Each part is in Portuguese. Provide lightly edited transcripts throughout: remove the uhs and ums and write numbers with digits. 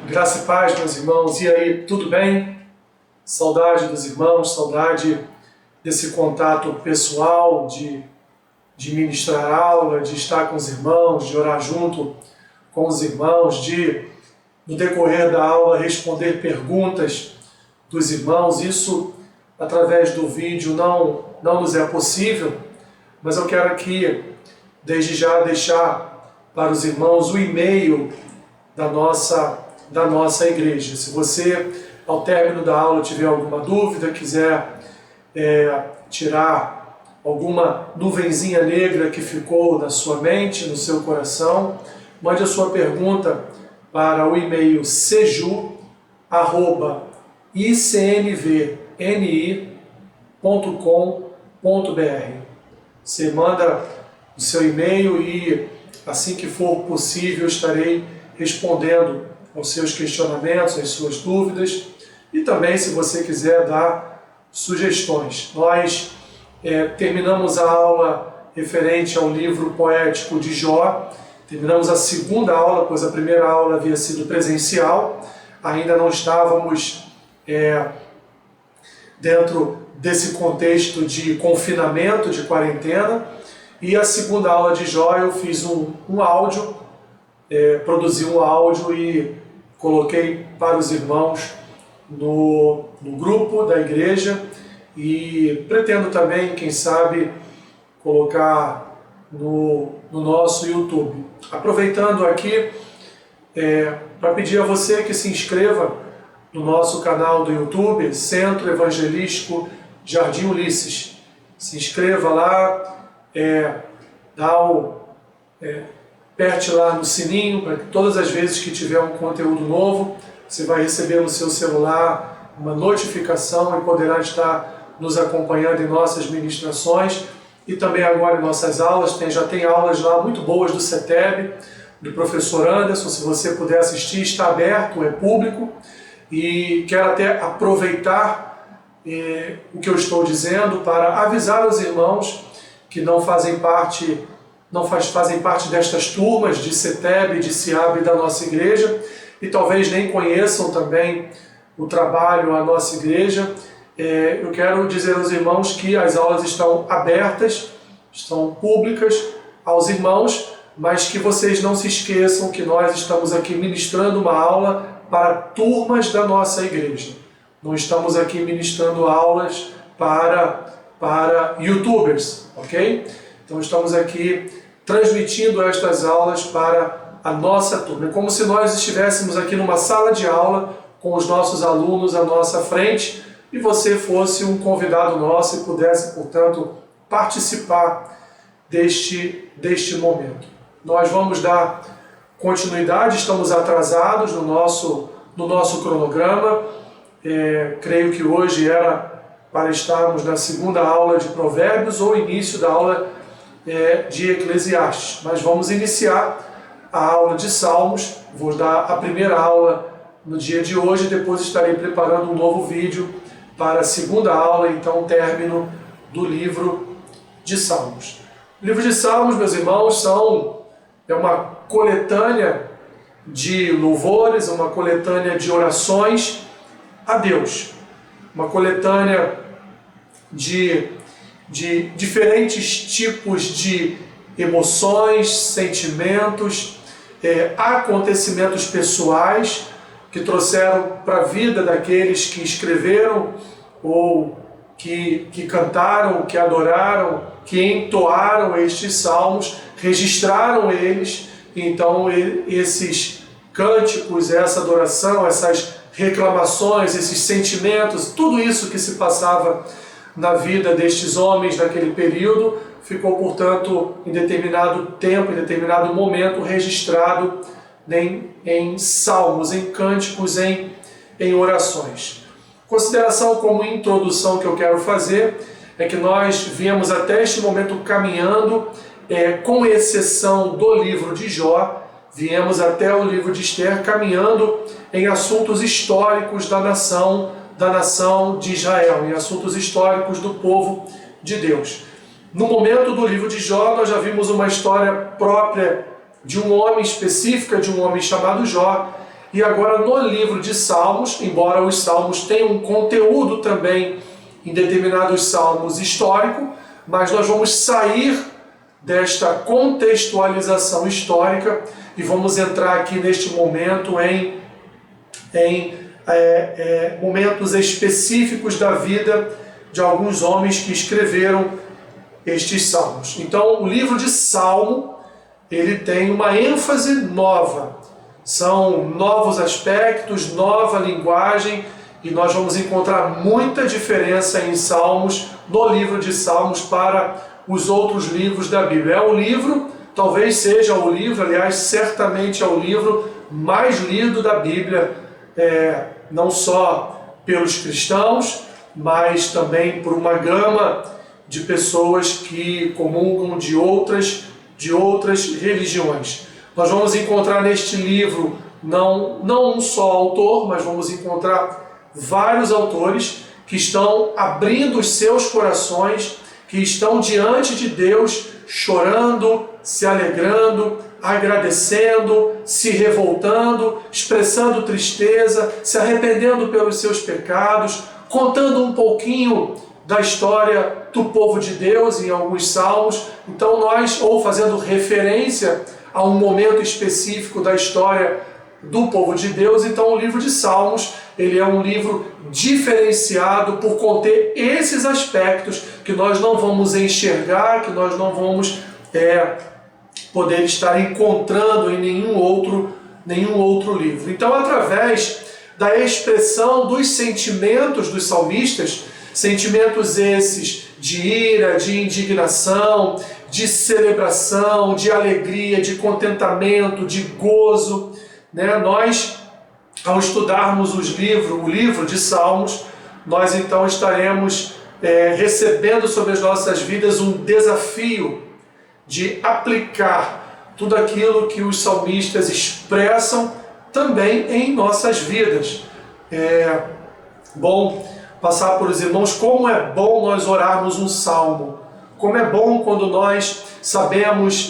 Graça e paz, meus irmãos. E aí, tudo bem? Saudade dos irmãos, saudade desse contato pessoal, de ministrar aula, de estar com os irmãos, de orar junto com os irmãos, de, no decorrer da aula, responder perguntas dos irmãos. Isso, através do vídeo, não nos é possível, mas eu quero aqui, desde já, deixar para os irmãos o e-mail da nossa igreja. Se você, ao término da aula, tiver alguma dúvida, quiser tirar alguma nuvenzinha negra que ficou na sua mente, no seu coração, mande a sua pergunta para o e-mail seju@icnvni.com.br. Você manda o seu e-mail e, assim que for possível, estarei respondendo aos seus questionamentos, às suas dúvidas, e também, se você quiser, dar sugestões. Nós terminamos a aula referente ao livro poético de Jó, terminamos a segunda aula, pois a primeira aula havia sido presencial, ainda não estávamos dentro desse contexto de confinamento, de quarentena, e a segunda aula de Jó eu fiz um áudio, produzi um áudio e coloquei para os irmãos no grupo da igreja, e pretendo também, quem sabe, colocar no nosso YouTube. Aproveitando aqui, para pedir a você que se inscreva no nosso canal do YouTube, Centro Evangelístico Jardim Ulisses. Se inscreva lá, aperte lá no sininho, para que todas as vezes que tiver um conteúdo novo, você vai receber no seu celular uma notificação e poderá estar nos acompanhando em nossas ministrações e também agora em nossas aulas. Já tem aulas lá muito boas do CETEB, do professor Anderson. Se você puder assistir, está aberto, é público, e quero até aproveitar o que eu estou dizendo para avisar os irmãos que não fazem parte destas turmas de CETEB, de CIAB da nossa igreja, e talvez nem conheçam também o trabalho da nossa igreja. Eu quero dizer aos irmãos que as aulas estão abertas, estão públicas aos irmãos, mas que vocês não se esqueçam que nós estamos aqui ministrando uma aula para turmas da nossa igreja. Não estamos aqui ministrando aulas para youtubers, ok? Então estamos aqui transmitindo estas aulas para a nossa turma. É como se nós estivéssemos aqui numa sala de aula com os nossos alunos à nossa frente e você fosse um convidado nosso e pudesse, portanto, participar deste momento. Nós vamos dar continuidade, estamos atrasados no nosso cronograma. Creio que hoje era para estarmos na segunda aula de Provérbios ou início da aula de Eclesiastes, mas vamos iniciar a aula de Salmos. Vou dar a primeira aula no dia de hoje, depois estarei preparando um novo vídeo para a segunda aula, então término do livro de Salmos. O livro de Salmos, meus irmãos, é uma coletânea de louvores, uma coletânea de orações a Deus, uma coletânea de diferentes tipos de emoções, sentimentos, acontecimentos pessoais que trouxeram para a vida daqueles que escreveram ou que cantaram, que adoraram, que entoaram estes salmos, registraram eles. Então esses cânticos, essa adoração, essas reclamações, esses sentimentos, tudo isso que se passava na vida destes homens naquele período, ficou, portanto, em determinado tempo, em determinado momento, registrado em salmos, em cânticos, em orações. Consideração como introdução que eu quero fazer é que nós viemos até este momento caminhando, com exceção do livro de Jó, viemos até o livro de Esther caminhando em assuntos históricos da nação de Israel, em assuntos históricos do povo de Deus. No momento do livro de Jó, nós já vimos uma história própria de um homem específica, de um homem chamado Jó, E agora no livro de Salmos, embora os Salmos tenham um conteúdo também em determinados salmos histórico, mas nós vamos sair desta contextualização histórica e vamos entrar aqui neste momento em momentos específicos da vida de alguns homens que escreveram estes salmos. Então, o livro de Salmo, ele tem uma ênfase nova. São novos aspectos, nova linguagem, e nós vamos encontrar muita diferença em Salmos, no livro de Salmos, para os outros livros da Bíblia. É um livro, talvez seja o livro, aliás, certamente é o livro mais lido da Bíblia, não só pelos cristãos, mas também por uma gama de pessoas que comungam de outras religiões. Nós vamos encontrar neste livro não um só autor, mas vamos encontrar vários autores que estão abrindo os seus corações, que estão diante de Deus, chorando, se alegrando, agradecendo, se revoltando, expressando tristeza, se arrependendo pelos seus pecados, contando um pouquinho da história do povo de Deus em alguns salmos. Então ou fazendo referência a um momento específico da história do povo de Deus. Então o livro de Salmos, ele é um livro diferenciado por conter esses aspectos que nós não vamos enxergar, que nós não vamos poder estar encontrando em nenhum outro livro. Então, através da expressão dos sentimentos dos salmistas, sentimentos esses de ira, de indignação, de celebração, de alegria, de contentamento, de gozo, nós, ao estudarmos o livro de Salmos, nós então estaremos recebendo sobre as nossas vidas um desafio de aplicar tudo aquilo que os salmistas expressam também em nossas vidas. É bom passar por os irmãos como é bom nós orarmos um salmo, como é bom quando nós sabemos,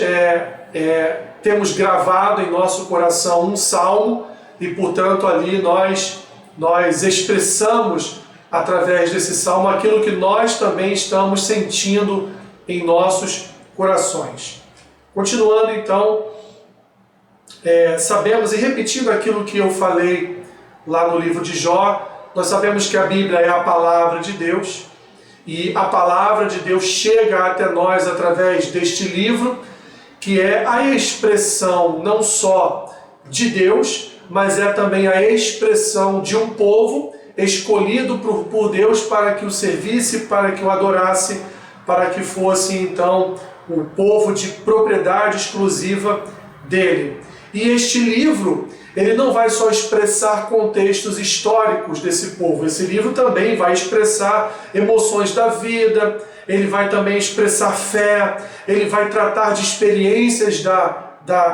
temos gravado em nosso coração um salmo e, portanto, ali nós expressamos através desse salmo aquilo que nós também estamos sentindo em nossos corações. Continuando então, sabemos, e repetindo aquilo que eu falei lá no livro de Jó, nós sabemos que a Bíblia é a palavra de Deus, e a palavra de Deus chega até nós através deste livro, que é a expressão não só de Deus, mas é também a expressão de um povo escolhido por Deus para que o servisse, para que o adorasse, para que fosse então o povo de propriedade exclusiva dele. E este livro, ele não vai só expressar contextos históricos desse povo, esse livro também vai expressar emoções da vida, ele vai também expressar fé, ele vai tratar de experiências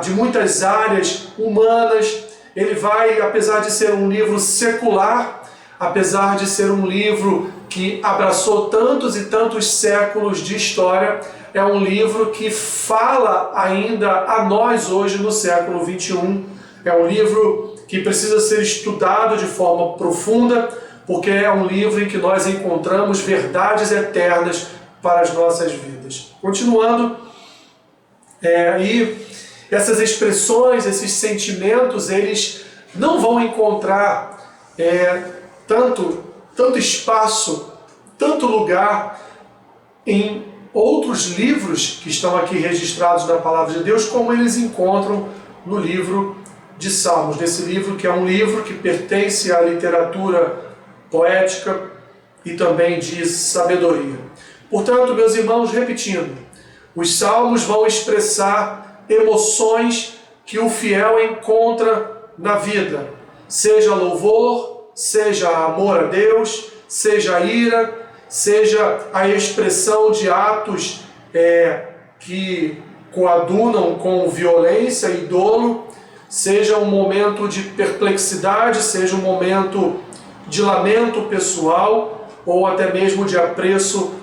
de muitas áreas humanas, ele vai, apesar de ser um livro secular, apesar de ser um livro que abraçou tantos e tantos séculos de história, é um livro que fala ainda a nós hoje no século XXI. É um livro que precisa ser estudado de forma profunda, porque é um livro em que nós encontramos verdades eternas para as nossas vidas. Continuando, e essas expressões, esses sentimentos, eles não vão encontrar tanto espaço, tanto lugar em outros livros que estão aqui registrados na Palavra de Deus, como eles encontram no livro de Salmos, nesse livro que é um livro que pertence à literatura poética e também de sabedoria. Portanto, meus irmãos, repetindo, os Salmos vão expressar emoções que o fiel encontra na vida, seja louvor, seja amor a Deus, seja ira, seja a expressão de atos que coadunam com violência e dolo, seja um momento de perplexidade, seja um momento de lamento pessoal ou até mesmo de apreço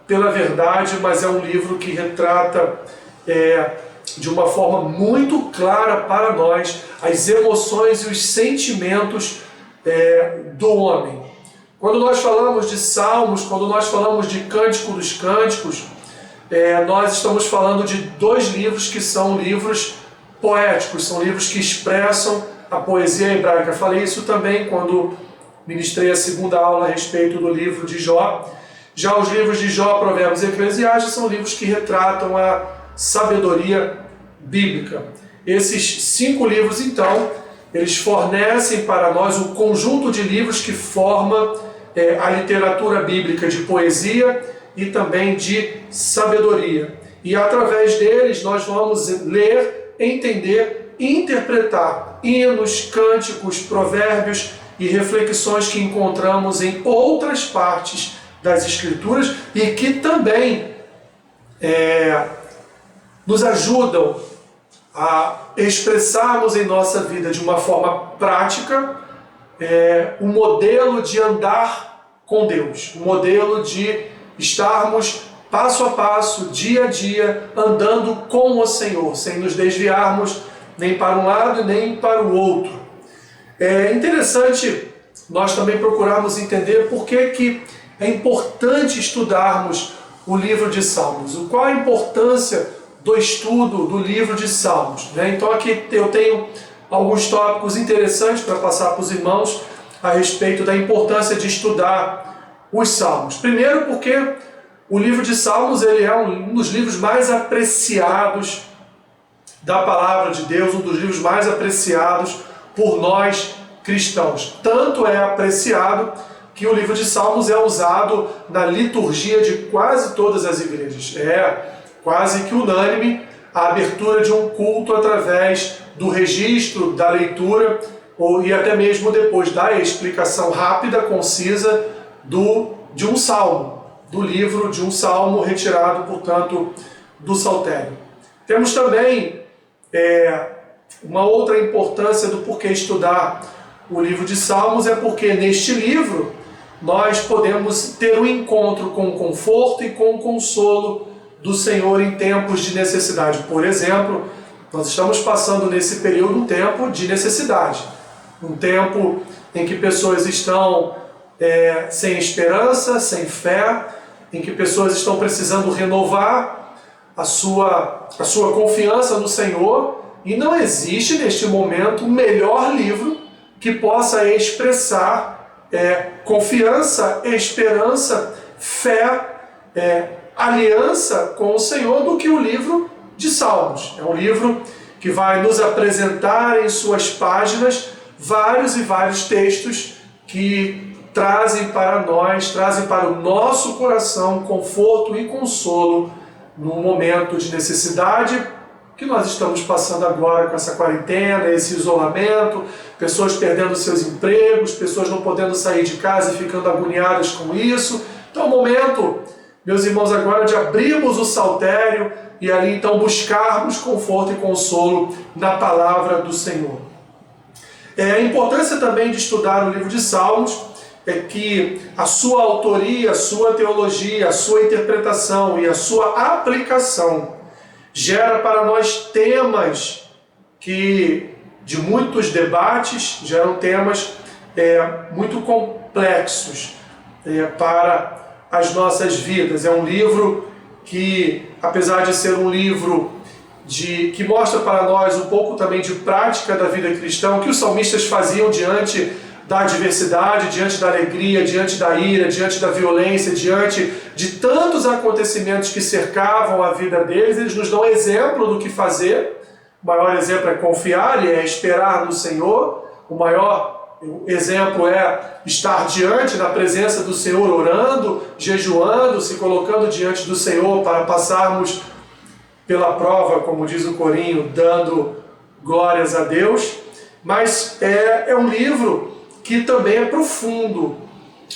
pela verdade, mas é um livro que retrata de uma forma muito clara para nós as emoções e os sentimentos do homem. Quando nós falamos de salmos, quando nós falamos de Cântico dos Cânticos, nós estamos falando de dois livros que são livros poéticos, são livros que expressam a poesia hebraica. Eu falei isso também quando ministrei a segunda aula a respeito do livro de Jó. Já os livros de Jó, Provérbios e Eclesiastes são livros que retratam a sabedoria bíblica. Esses 5 livros, então, eles fornecem para nós um conjunto de livros que forma a literatura bíblica de poesia e também de sabedoria. E através deles nós vamos ler, entender e interpretar hinos, cânticos, provérbios e reflexões que encontramos em outras partes das Escrituras e que também nos ajudam a expressarmos em nossa vida de uma forma prática um modelo de andar com Deus, um modelo de estarmos passo a passo, dia a dia, andando com o Senhor, sem nos desviarmos nem para um lado nem para o outro. É interessante nós também procurarmos entender por que é importante estudarmos o livro de Salmos. Qual a importância do estudo do livro de Salmos? Então aqui eu tenho alguns tópicos interessantes para passar para os irmãos a respeito da importância de estudar os Salmos. Primeiro porque o livro de Salmos ele é um dos livros mais apreciados da palavra de Deus, um dos livros mais apreciados por nós cristãos. Tanto é apreciado que o livro de Salmos é usado na liturgia de quase todas as igrejas. É quase que unânime a abertura de um culto através do registro, da leitura, e até mesmo depois da explicação rápida, concisa de um salmo, do livro de um salmo retirado, portanto, do Saltério. Temos também uma outra importância do porquê estudar o livro de Salmos, é porque neste livro nós podemos ter um encontro com o conforto e com o consolo do Senhor em tempos de necessidade. Por exemplo, nós estamos passando nesse período um tempo de necessidade, um tempo em que pessoas estão sem esperança, sem fé, em que pessoas estão precisando renovar a sua confiança no Senhor, e não existe neste momento um melhor livro que possa expressar confiança, esperança, fé, aliança com o Senhor do que o livro de Salmos. É um livro que vai nos apresentar em suas páginas vários e vários textos que trazem para nós, trazem para o nosso coração conforto e consolo no momento de necessidade que nós estamos passando agora com essa quarentena, esse isolamento, pessoas perdendo seus empregos, pessoas não podendo sair de casa e ficando agoniadas com isso. Então é o momento, meus irmãos, agora de abrirmos o saltério e ali então buscarmos conforto e consolo na palavra do Senhor. A importância também de estudar o livro de Salmos é que a sua autoria, a sua teologia, a sua interpretação e a sua aplicação gera para nós temas que, de muitos debates, geram temas muito complexos para as nossas vidas. É um livro que, apesar de ser um livro que mostra para nós um pouco também de prática da vida cristã, o que os salmistas faziam diante da adversidade, diante da alegria, diante da ira, diante da violência, diante de tantos acontecimentos que cercavam a vida deles. Eles nos dão exemplo do que fazer. O maior exemplo é confiar e é esperar no Senhor. O maior exemplo é estar diante da presença do Senhor, orando, jejuando, se colocando diante do Senhor para passarmos pela prova, como diz o corinho, dando glórias a Deus. Mas é um livro que também é profundo.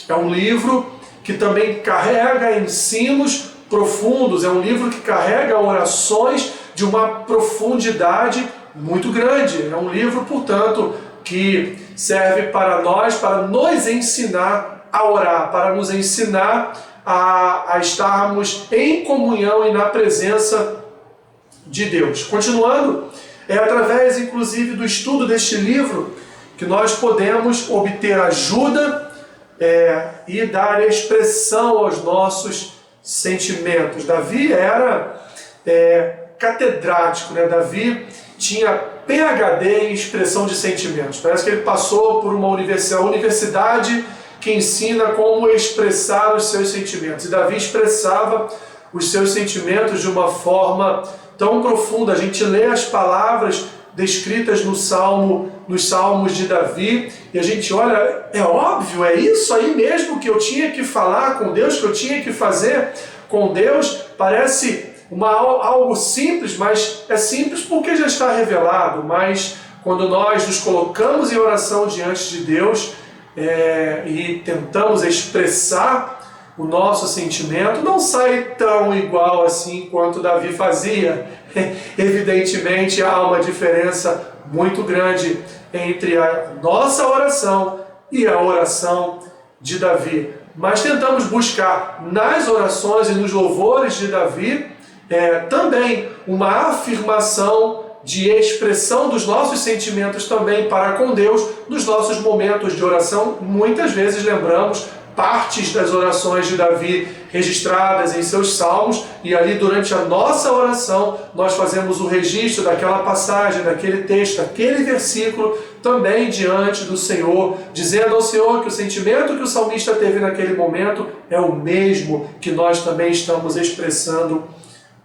É um livro que também carrega ensinos profundos. É um livro que carrega orações de uma profundidade muito grande. É um livro, portanto, que serve para nós, para nos ensinar a orar, para nos ensinar a estarmos em comunhão e na presença de Deus. Continuando, é através, inclusive, do estudo deste livro que nós podemos obter ajuda e dar expressão aos nossos sentimentos. Davi era catedrático, né? Davi tinha PhD em expressão de sentimentos. Parece que ele passou por uma universidade que ensina como expressar os seus sentimentos. E Davi expressava os seus sentimentos de uma forma tão profunda. A gente lê as palavras descritas nos salmos de Davi e a gente olha, é óbvio, é isso aí mesmo que eu tinha que falar com Deus, que eu tinha que fazer com Deus. Parece algo simples, mas é simples porque já está revelado. Mas quando nós nos colocamos em oração diante de Deus e tentamos expressar o nosso sentimento, não sai tão igual assim quanto Davi fazia. Evidentemente há uma diferença muito grande entre a nossa oração e a oração de Davi. Mas tentamos buscar nas orações e nos louvores de Davi também uma afirmação de expressão dos nossos sentimentos também para com Deus nos nossos momentos de oração. Muitas vezes lembramos partes das orações de Davi registradas em seus salmos, e ali durante a nossa oração nós fazemos o registro daquela passagem, daquele texto, daquele versículo também diante do Senhor, dizendo ao Senhor que o sentimento que o salmista teve naquele momento é o mesmo que nós também estamos expressando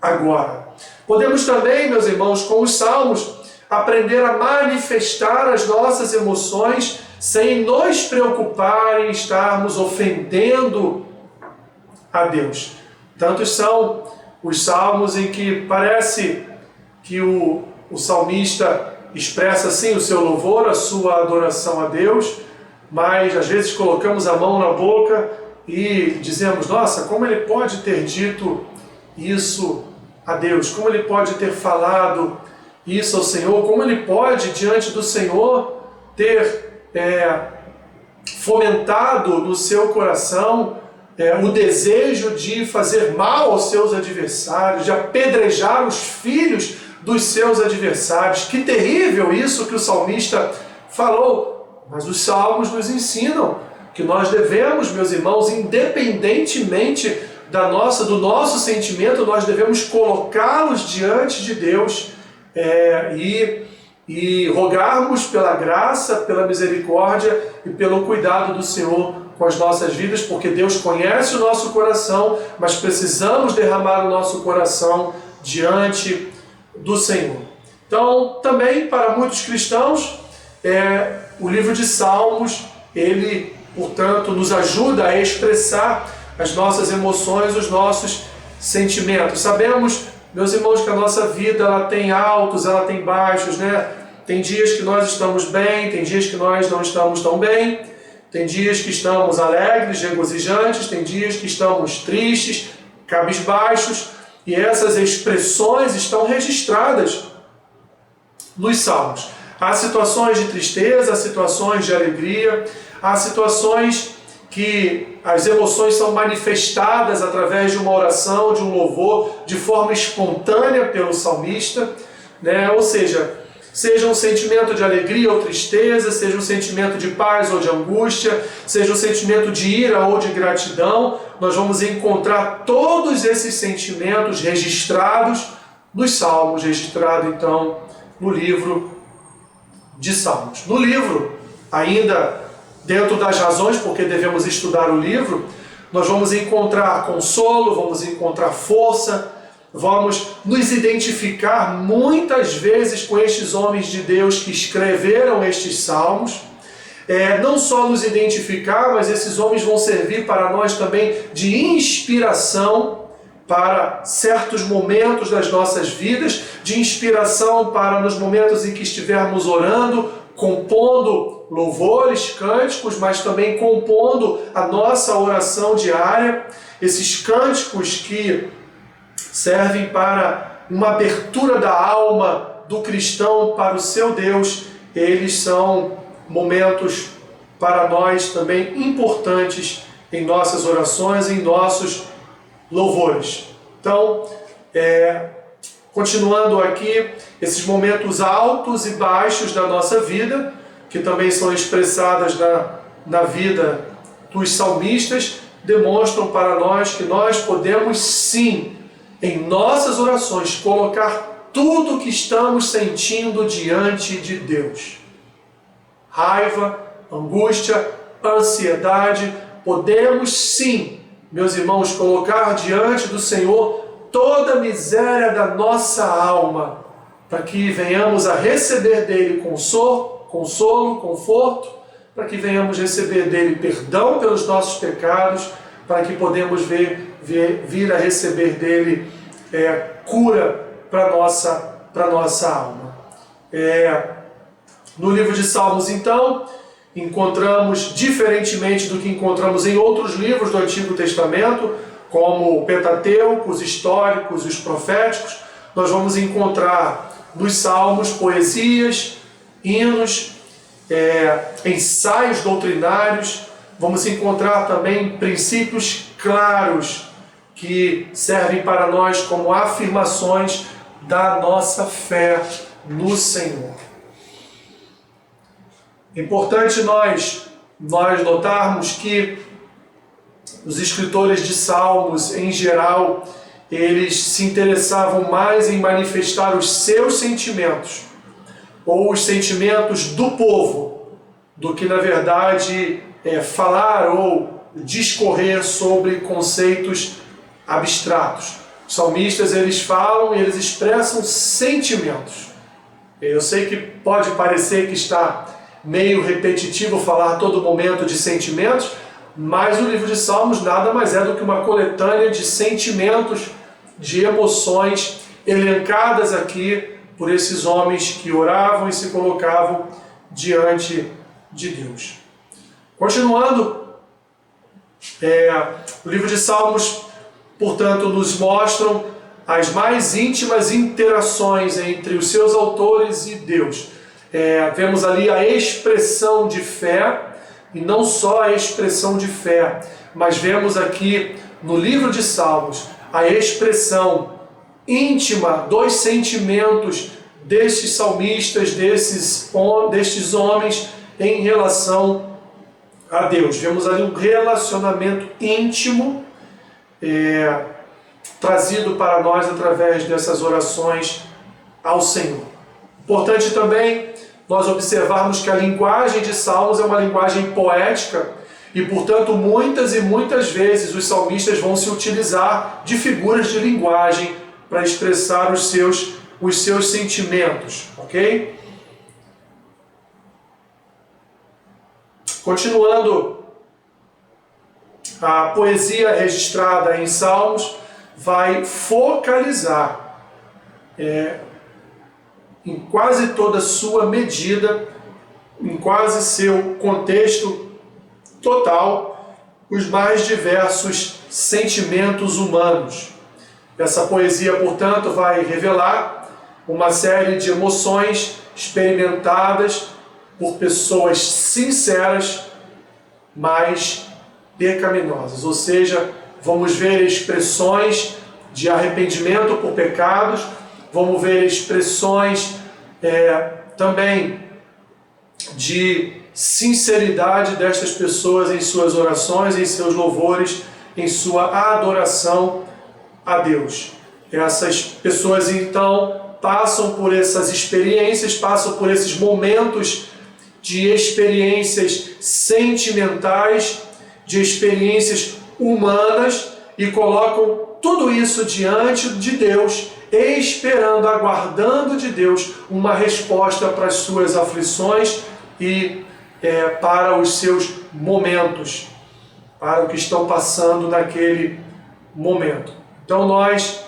agora. Podemos também, meus irmãos, com os salmos, aprender a manifestar as nossas emoções sem nos preocupar em estarmos ofendendo a Deus. Tantos são os salmos em que parece que o salmista expressa sim o seu louvor, a sua adoração a Deus, mas às vezes colocamos a mão na boca e dizemos, nossa, como ele pode ter dito isso a Deus? Como ele pode ter falado isso ao Senhor? Como ele pode, diante do Senhor, ter fomentado no seu coração o desejo de fazer mal aos seus adversários, de apedrejar os filhos dos seus adversários? Que terrível isso que o salmista falou. Mas os salmos nos ensinam que nós devemos, meus irmãos, independentemente do nosso sentimento, nós devemos colocá-los diante de Deus e rogarmos pela graça, pela misericórdia e pelo cuidado do Senhor com as nossas vidas, porque Deus conhece o nosso coração, mas precisamos derramar o nosso coração diante do Senhor. Então, também para muitos cristãos, o livro de Salmos, ele, portanto, nos ajuda a expressar as nossas emoções, os nossos sentimentos. Sabemos, meus irmãos, que a nossa vida ela tem altos, ela tem baixos, né? Tem dias que nós estamos bem, tem dias que nós não estamos tão bem, tem dias que estamos alegres, regozijantes, tem dias que estamos tristes, cabisbaixos, e essas expressões estão registradas nos Salmos. Há situações de tristeza, há situações de alegria, há situações que as emoções são manifestadas através de uma oração, de um louvor, de forma espontânea pelo salmista, né? Ou seja um sentimento de alegria ou tristeza, seja um sentimento de paz ou de angústia, seja um sentimento de ira ou de gratidão, nós vamos encontrar todos esses sentimentos registrados nos Salmos, registrado então no livro de Salmos. No livro, ainda dentro das razões porque devemos estudar o livro, nós vamos encontrar consolo, vamos encontrar força, vamos nos identificar muitas vezes com estes homens de Deus que escreveram estes salmos. Não só nos identificar, mas esses homens vão servir para nós também de inspiração para certos momentos das nossas vidas, de inspiração para nos momentos em que estivermos orando, compondo louvores, cânticos, mas também compondo a nossa oração diária. Esses cânticos que servem para uma abertura da alma do cristão para o seu Deus, eles são momentos para nós também importantes em nossas orações, em nossos louvores. Então, Continuando aqui, esses momentos altos e baixos da nossa vida, que também são expressadas na vida dos salmistas, demonstram para nós que nós podemos sim, em nossas orações, colocar tudo o que estamos sentindo diante de Deus. Raiva, angústia, ansiedade, podemos sim, meus irmãos, colocar diante do Senhor toda a miséria da nossa alma, para que venhamos a receber dele consolo, conforto, para que venhamos receber dele perdão pelos nossos pecados, para que podemos vir a receber dele cura para a nossa alma. No livro de Salmos, então, encontramos, diferentemente do que encontramos em outros livros do Antigo Testamento, como o Pentateuco, os históricos e os proféticos, nós vamos encontrar nos Salmos poesias, hinos, ensaios doutrinários, vamos encontrar também princípios claros que servem para nós como afirmações da nossa fé no Senhor. É importante nós notarmos que os escritores de Salmos, em geral, eles se interessavam mais em manifestar os seus sentimentos, ou os sentimentos do povo, do que, na verdade, falar ou discorrer sobre conceitos abstratos. Os salmistas, eles falam e eles expressam sentimentos. Eu sei que pode parecer que está meio repetitivo falar a todo momento de sentimentos, mas o livro de Salmos nada mais é do que uma coletânea de sentimentos, de emoções elencadas aqui por esses homens que oravam e se colocavam diante de Deus. Continuando, o livro de Salmos, portanto, nos mostram as mais íntimas interações entre os seus autores e Deus. Vemos ali a expressão de fé, e não só a expressão de fé, mas vemos aqui no livro de Salmos a expressão íntima dos sentimentos destes salmistas, destes homens em relação a Deus. Vemos ali um relacionamento íntimo trazido para nós através dessas orações ao Senhor. Importante também nós observarmos que a linguagem de Salmos é uma linguagem poética e, portanto, muitas e muitas vezes os salmistas vão se utilizar de figuras de linguagem para expressar os seus sentimentos, ok? Continuando, a poesia registrada em Salmos vai focalizar em quase toda sua medida, em quase seu contexto total, os mais diversos sentimentos humanos. Essa poesia, portanto, vai revelar uma série de emoções experimentadas por pessoas sinceras, mas pecaminosas. Ou seja, vamos ver expressões de arrependimento por pecados, vamos ver expressões também de sinceridade destas pessoas em suas orações, em seus louvores, em sua adoração a Deus. Essas pessoas, então, passam por essas experiências, passam por esses momentos de experiências sentimentais, de experiências humanas, e colocam tudo isso diante de Deus, esperando, aguardando de Deus uma resposta para as suas aflições e para os seus momentos, para o que estão passando naquele momento. Então nós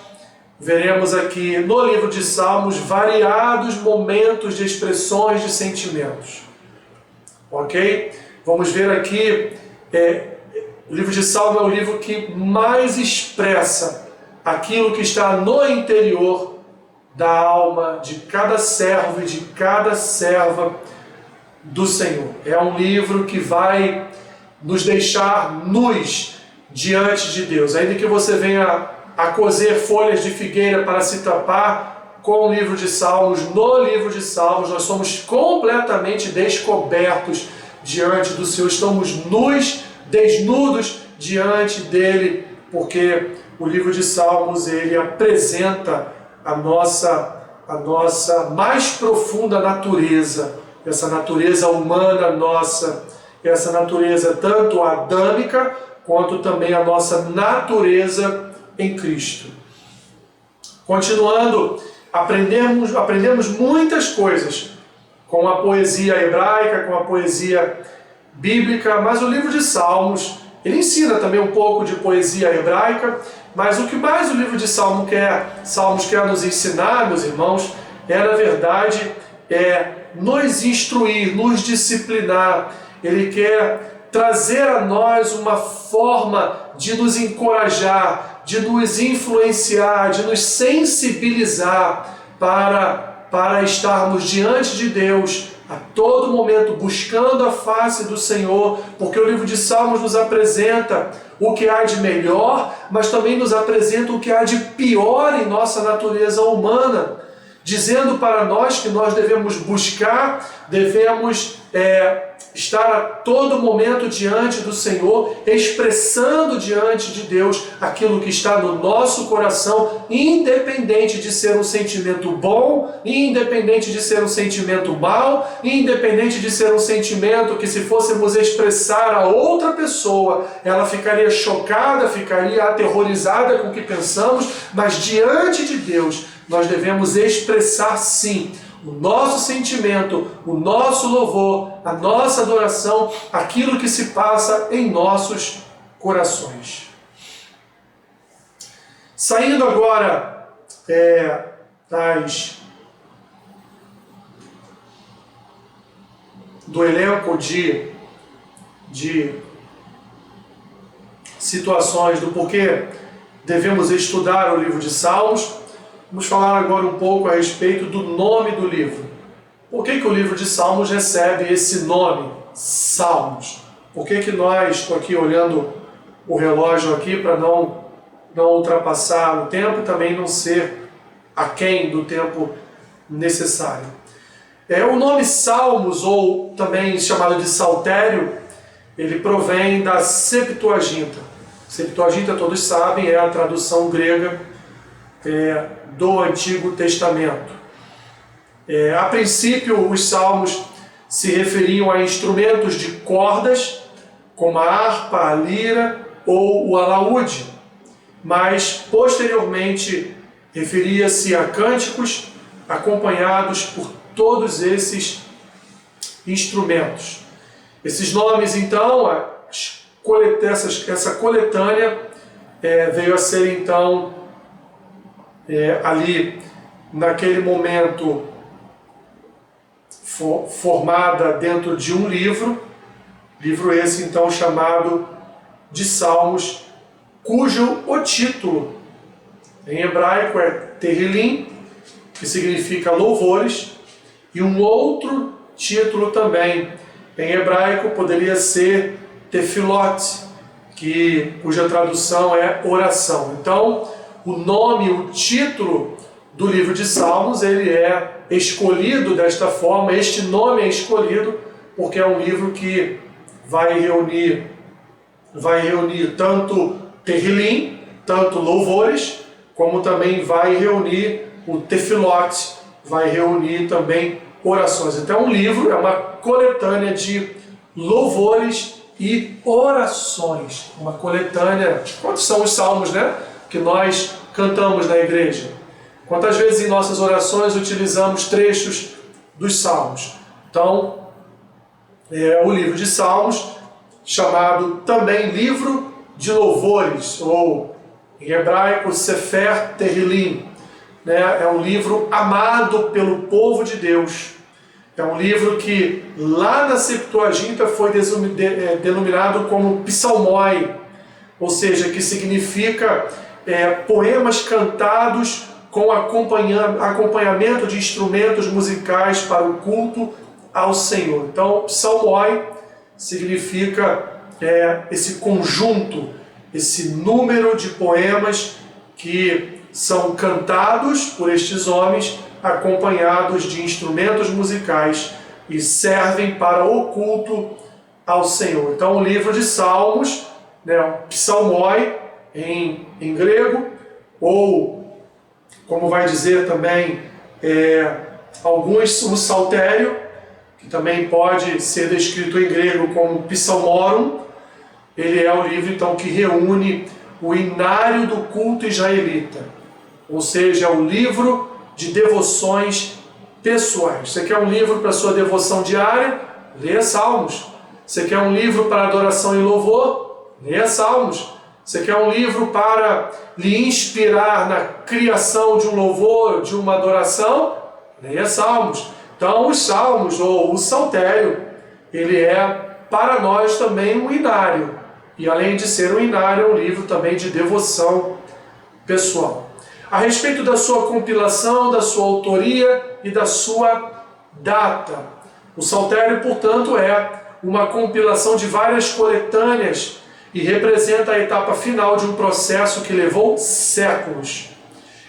veremos aqui no livro de Salmos variados momentos de expressões de sentimentos. Ok? Vamos ver aqui, o livro de Salmos é o livro que mais expressa aquilo que está no interior da alma de cada servo e de cada serva do Senhor. É um livro que vai nos deixar nus diante de Deus. Ainda que você venha a coser folhas de figueira para se tapar, com o livro de Salmos, no livro de Salmos, nós somos completamente descobertos diante do Senhor, estamos nus, desnudos diante dele, porque o livro de Salmos, ele apresenta a nossa mais profunda natureza, essa natureza humana nossa, essa natureza tanto adâmica, quanto também a nossa natureza em Cristo. Continuando, aprendemos muitas coisas com a poesia hebraica, com a poesia bíblica, mas o livro de Salmos, ele ensina também um pouco de poesia hebraica, mas o que mais o livro de Salmos quer nos ensinar, meus irmãos, na verdade, nos instruir, nos disciplinar. Ele quer trazer a nós uma forma de nos encorajar, de nos influenciar, de nos sensibilizar para estarmos diante de Deus a todo momento, buscando a face do Senhor, porque o livro de Salmos nos apresenta o que há de melhor, mas também nos apresenta o que há de pior em nossa natureza humana, dizendo para nós que nós devemos buscar, devemos estar a todo momento diante do Senhor, expressando diante de Deus aquilo que está no nosso coração, independente de ser um sentimento bom, independente de ser um sentimento mau, independente de ser um sentimento que, se fôssemos expressar a outra pessoa, ela ficaria chocada, ficaria aterrorizada com o que pensamos, mas diante de Deus nós devemos expressar sim o nosso sentimento, o nosso louvor, a nossa adoração, aquilo que se passa em nossos corações. Saindo agora do elenco de situações do porquê devemos estudar o livro de Salmos, vamos falar agora um pouco a respeito do nome do livro. Por que o livro de Salmos recebe esse nome, Salmos? Por que estou aqui olhando o relógio aqui para não ultrapassar o tempo e também não ser aquém do tempo necessário? O nome Salmos, ou também chamado de Saltério, ele provém da Septuaginta. Septuaginta, todos sabem, é a tradução grega do Antigo Testamento. A princípio, os salmos se referiam a instrumentos de cordas, como a harpa, a lira ou o alaúde, mas posteriormente referia-se a cânticos acompanhados por todos esses instrumentos. Esses nomes, então, essa coletânea veio a ser, então, ali, naquele momento, formada dentro de um livro esse, então, chamado de Salmos, cujo o título, em hebraico, é Tehillim, que significa louvores, e um outro título também, em hebraico, poderia ser Tefilot, cuja tradução é oração. Então, o nome, o título do livro de Salmos, ele é escolhido desta forma, este nome é escolhido porque é um livro que vai reunir tanto Tehillim, tanto louvores, como também vai reunir o Tefilot, vai reunir também orações. Então, um livro é uma coletânea de louvores e orações. Uma coletânea. Quantos são os salmos, né, que nós cantamos na igreja? Quantas vezes em nossas orações utilizamos trechos dos salmos? Então, o livro de Salmos, chamado também livro de louvores, ou em hebraico Sefer Tehillim, né? É um livro amado pelo povo de Deus. É um livro que lá na Septuaginta foi denominado como psalmoi, ou seja, que significa poemas cantados com acompanhamento de instrumentos musicais para o culto ao Senhor. Então, psalmoi significa esse conjunto, esse número de poemas que são cantados por estes homens, acompanhados de instrumentos musicais, e servem para o culto ao Senhor. Então, o livro de Salmos, né, psalmoi em grego, ou, como vai dizer também, alguns, o saltério, que também pode ser descrito em grego como psalmorum. Ele é o livro, então, que reúne o inário do culto israelita, ou seja, é um livro de devoções pessoais. Você quer um livro para sua devoção diária? Leia Salmos. Você quer um livro para adoração e louvor? Leia Salmos. Você quer um livro para lhe inspirar na criação de um louvor, de uma adoração? Leia Salmos. Então, os Salmos, ou o saltério, ele é para nós também um inário. E além de ser um inário, é um livro também de devoção pessoal. A respeito da sua compilação, da sua autoria e da sua data. O saltério, portanto, é uma compilação de várias coletâneas e representa a etapa final de um processo que levou séculos.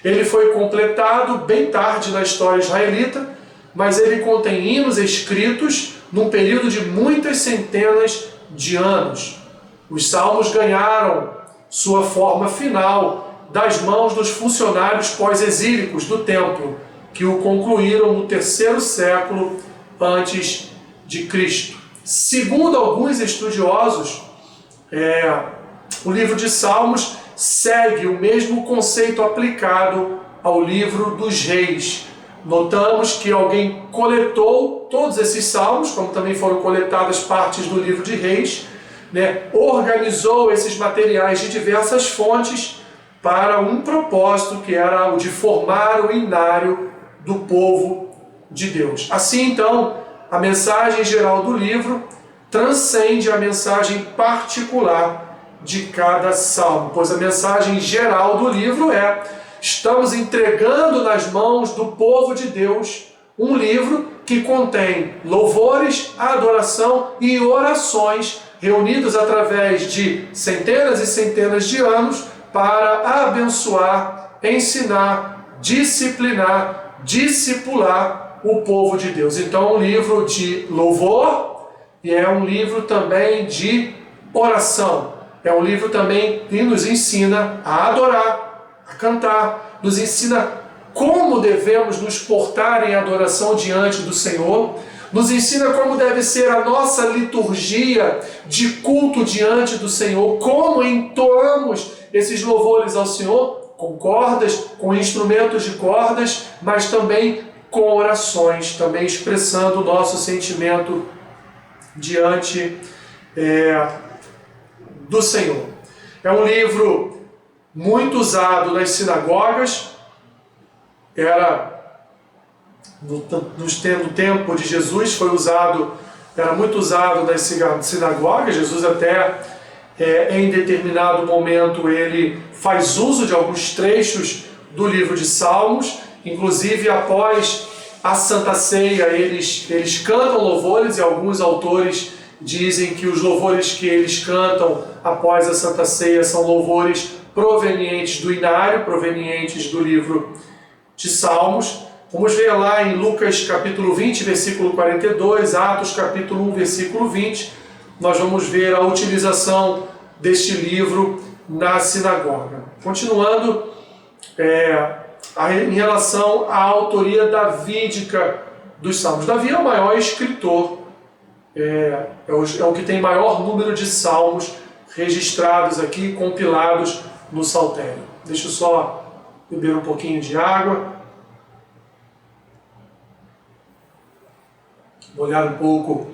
Ele foi completado bem tarde na história israelita, mas ele contém hinos escritos num período de muitas centenas de anos. Os salmos ganharam sua forma final das mãos dos funcionários pós-exílicos do templo, que o concluíram no 3º século antes de Cristo. Segundo alguns estudiosos, o livro de Salmos segue o mesmo conceito aplicado ao livro dos reis. Notamos que alguém coletou todos esses salmos, como também foram coletadas partes do livro de reis, né? Organizou esses materiais de diversas fontes para um propósito que era o de formar o inário do povo de Deus. Assim, então, a mensagem geral do livro transcende a mensagem particular de cada salmo, pois a mensagem geral do livro é: estamos entregando nas mãos do povo de Deus um livro que contém louvores, adoração e orações reunidos através de centenas e centenas de anos para abençoar, ensinar, disciplinar, discipular o povo de Deus. Então, é um livro de louvor e é um livro também de oração. É um livro também que nos ensina a adorar, a cantar, nos ensina como devemos nos portar em adoração diante do Senhor, nos ensina como deve ser a nossa liturgia de culto diante do Senhor, como entoamos esses louvores ao Senhor, com cordas, com instrumentos de cordas, mas também com orações, também expressando o nosso sentimento diante do Senhor. É um livro muito usado nas sinagogas, no tempo de Jesus era muito usado nas sinagogas. Jesus até em determinado momento ele faz uso de alguns trechos do livro de Salmos, inclusive após a Santa Ceia eles cantam louvores, e alguns autores dizem que os louvores que eles cantam após a Santa Ceia são louvores provenientes do inário, provenientes do livro de Salmos. Vamos ver lá em Lucas capítulo 20, versículo 42, Atos capítulo 1, versículo 20, nós vamos ver a utilização deste livro na sinagoga. Continuando, em relação à autoria davídica dos Salmos. Davi é o maior escritor, é o que tem maior número de salmos registrados aqui, compilados no saltério. Deixa eu só beber um pouquinho de água. Molhar um pouco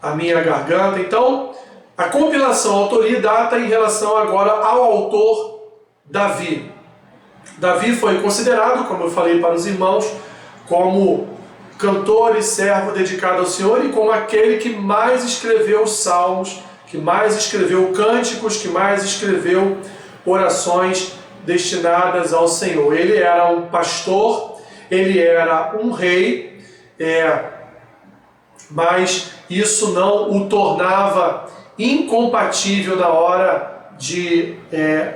a minha garganta. Então, a compilação, a autoria data em relação agora ao autor Davi. Davi foi considerado, como eu falei para os irmãos, como cantor e servo dedicado ao Senhor e como aquele que mais escreveu salmos, que mais escreveu cânticos, que mais escreveu orações destinadas ao Senhor. Ele era um pastor, ele era um rei, mas isso não o tornava incompatível na hora de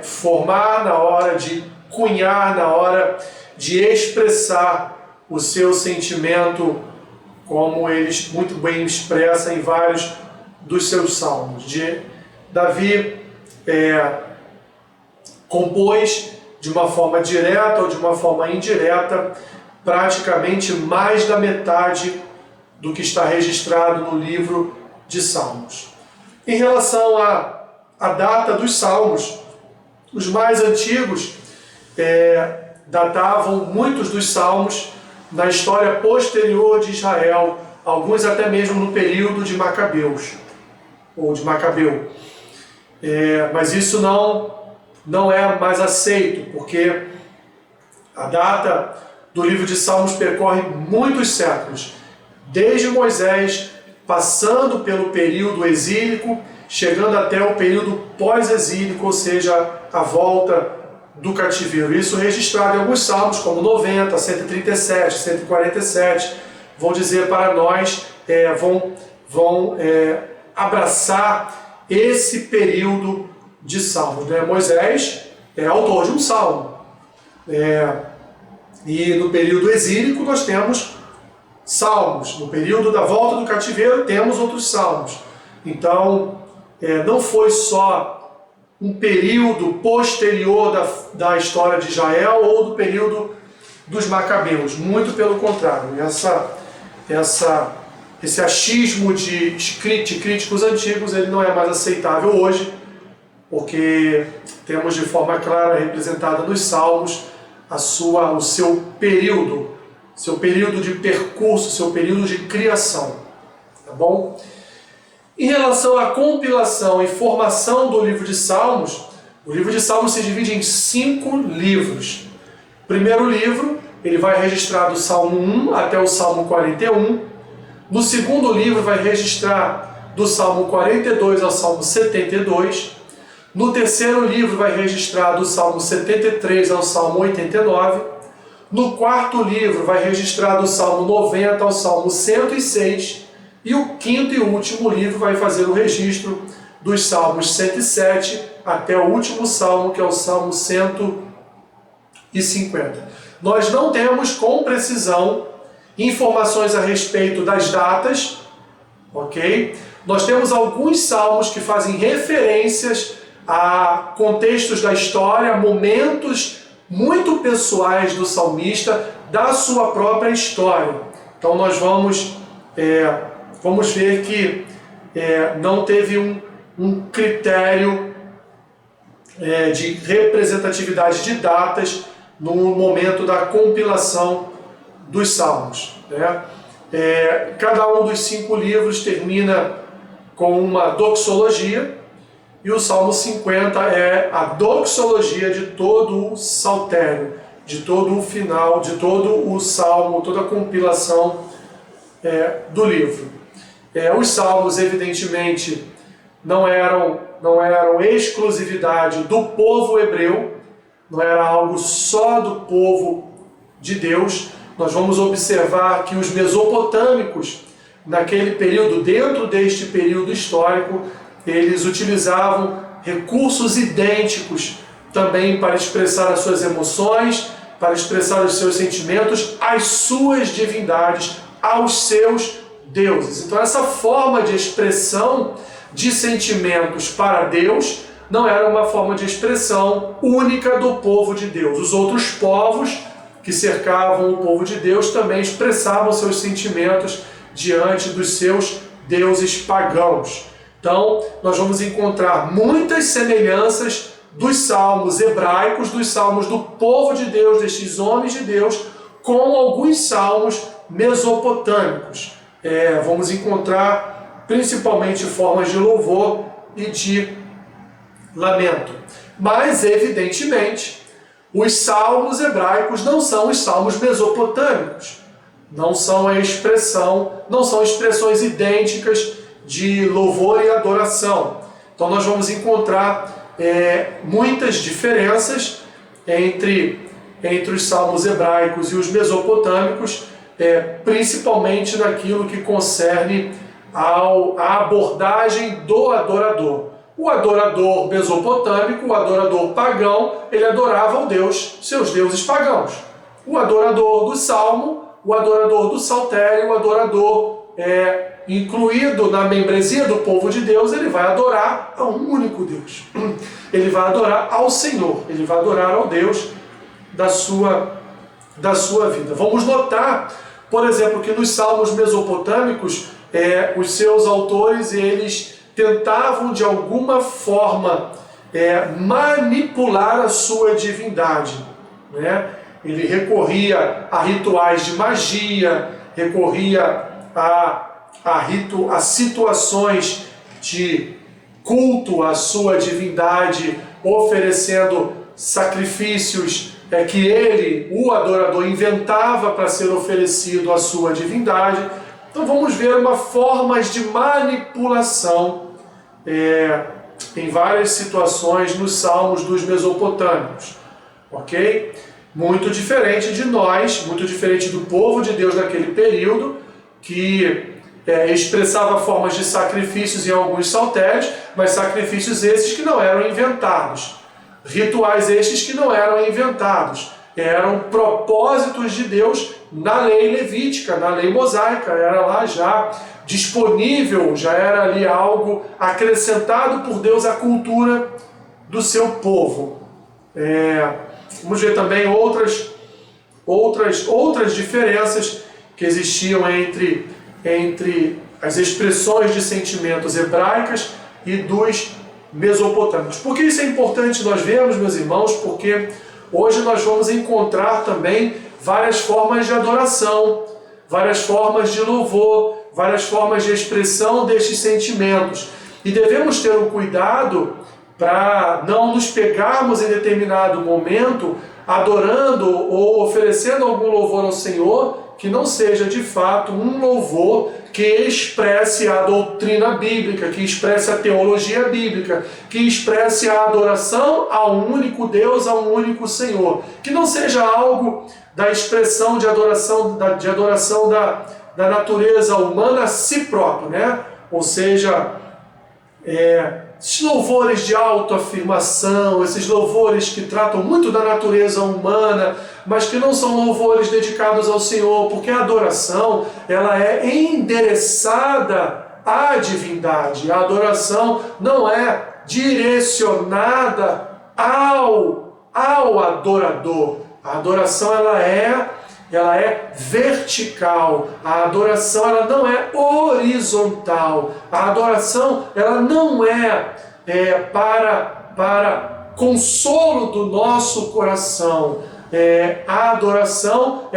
formar, na hora de cunhar, na hora de expressar o seu sentimento, como ele muito bem expressa em vários dos seus salmos. Davi compôs de uma forma direta ou de uma forma indireta praticamente mais da metade do que está registrado no livro de Salmos. Em relação à data dos Salmos, os mais antigos datavam muitos dos Salmos na história posterior de Israel, alguns até mesmo no período de Macabeus, ou de Macabeu. Mas isso não é mais aceito, porque a data do livro de Salmos percorre muitos séculos, desde Moisés, passando pelo período exílico, chegando até o período pós-exílico, ou seja, a volta do cativeiro. Isso registrado em alguns salmos, como 90, 137, 147, vão dizer para nós, vão abraçar esse período de salmos. Moisés é autor de um salmo. E no período exílico nós temos salmos. No período da volta do cativeiro temos outros salmos. Então, não foi só um período posterior da história de Israel ou do período dos Macabeus. Muito pelo contrário. Esse achismo de críticos antigos ele não é mais aceitável hoje, porque temos de forma clara representada nos Salmos o seu período de percurso, seu período de criação. Tá bom? Em relação à compilação e formação do livro de Salmos, o livro de Salmos se divide em 5 livros. O primeiro livro, ele vai registrar do Salmo 1 até o Salmo 41. No segundo livro, vai registrar do Salmo 42 ao Salmo 72. No terceiro livro, vai registrar do Salmo 73 ao Salmo 89. No quarto livro, vai registrar do Salmo 90 ao Salmo 106. E o quinto e último livro vai fazer o registro dos Salmos 107 até o último Salmo, que é o Salmo 150. Nós não temos com precisão informações a respeito das datas, ok? Nós temos alguns salmos que fazem referências a contextos da história, momentos muito pessoais do salmista, da sua própria história. Então nós vamos ver que não teve um critério de representatividade de datas no momento da compilação dos salmos. Cada um dos 5 livros termina com uma doxologia, e o Salmo 50 é a doxologia de todo o saltério, de todo o final, de todo o salmo, toda a compilação do livro. Os salmos, evidentemente, não eram exclusividade do povo hebreu, não era algo só do povo de Deus. Nós vamos observar que os mesopotâmicos, naquele período, dentro deste período histórico, eles utilizavam recursos idênticos também para expressar as suas emoções, para expressar os seus sentimentos, as suas divindades, aos seus deuses. Então essa forma de expressão de sentimentos para Deus não era uma forma de expressão única do povo de Deus. Os outros povos que cercavam o povo de Deus também expressavam seus sentimentos diante dos seus deuses pagãos. Então, nós vamos encontrar muitas semelhanças dos salmos hebraicos, dos salmos do povo de Deus, destes homens de Deus, com alguns salmos mesopotâmicos. Vamos encontrar principalmente formas de louvor e de lamento. Mas, evidentemente, os salmos hebraicos não são os salmos mesopotâmicos. Não são expressões idênticas de louvor e adoração. Então nós vamos encontrar muitas diferenças entre os salmos hebraicos e os mesopotâmicos, principalmente naquilo que concerne à abordagem do adorador. O adorador mesopotâmico, o adorador pagão, ele adorava ao Deus, seus deuses pagãos. O adorador do Salmo, o adorador do Saltério, o adorador incluído na membresia do povo de Deus, ele vai adorar a um único Deus. Ele vai adorar ao Senhor, ele vai adorar ao Deus da sua vida. Vamos notar, por exemplo, que nos salmos mesopotâmicos, os seus autores, eles tentavam de alguma forma manipular a sua divindade, né? Ele recorria a rituais de magia, recorria a situações de culto à sua divindade, oferecendo sacrifícios que ele, o adorador, inventava para ser oferecido à sua divindade. Então vamos ver formas de manipulação em várias situações nos salmos dos mesopotâmicos, ok? Muito diferente de nós, muito diferente do povo de Deus naquele período, que expressava formas de sacrifícios em alguns saltérios, mas sacrifícios esses que não eram inventados, rituais estes que não eram inventados, eram propósitos de Deus na lei levítica, na lei mosaica, era lá já disponível, já era ali algo acrescentado por Deus à cultura do seu povo. Vamos ver também outras diferenças que existiam entre as expressões de sentimentos hebraicas e dos mesopotâmicos. Por que isso é importante nós vermos, meus irmãos? Porque hoje nós vamos encontrar também várias formas de adoração, várias formas de louvor, várias formas de expressão destes sentimentos. E devemos ter um cuidado para não nos pegarmos em determinado momento adorando ou oferecendo algum louvor ao Senhor que não seja de fato um louvor que expresse a doutrina bíblica, que expresse a teologia bíblica, que expresse a adoração a um único Deus, a um único Senhor. Que não seja algo da expressão de adoração da natureza humana a si próprio, né? Ou seja, esses louvores de autoafirmação, esses louvores que tratam muito da natureza humana, mas que não são louvores dedicados ao Senhor, porque a adoração, ela é endereçada à divindade. A adoração não é direcionada ao adorador. A adoração, ela é vertical. A adoração, ela não é horizontal. A adoração, ela não é para consolo do nosso coração. A adoração,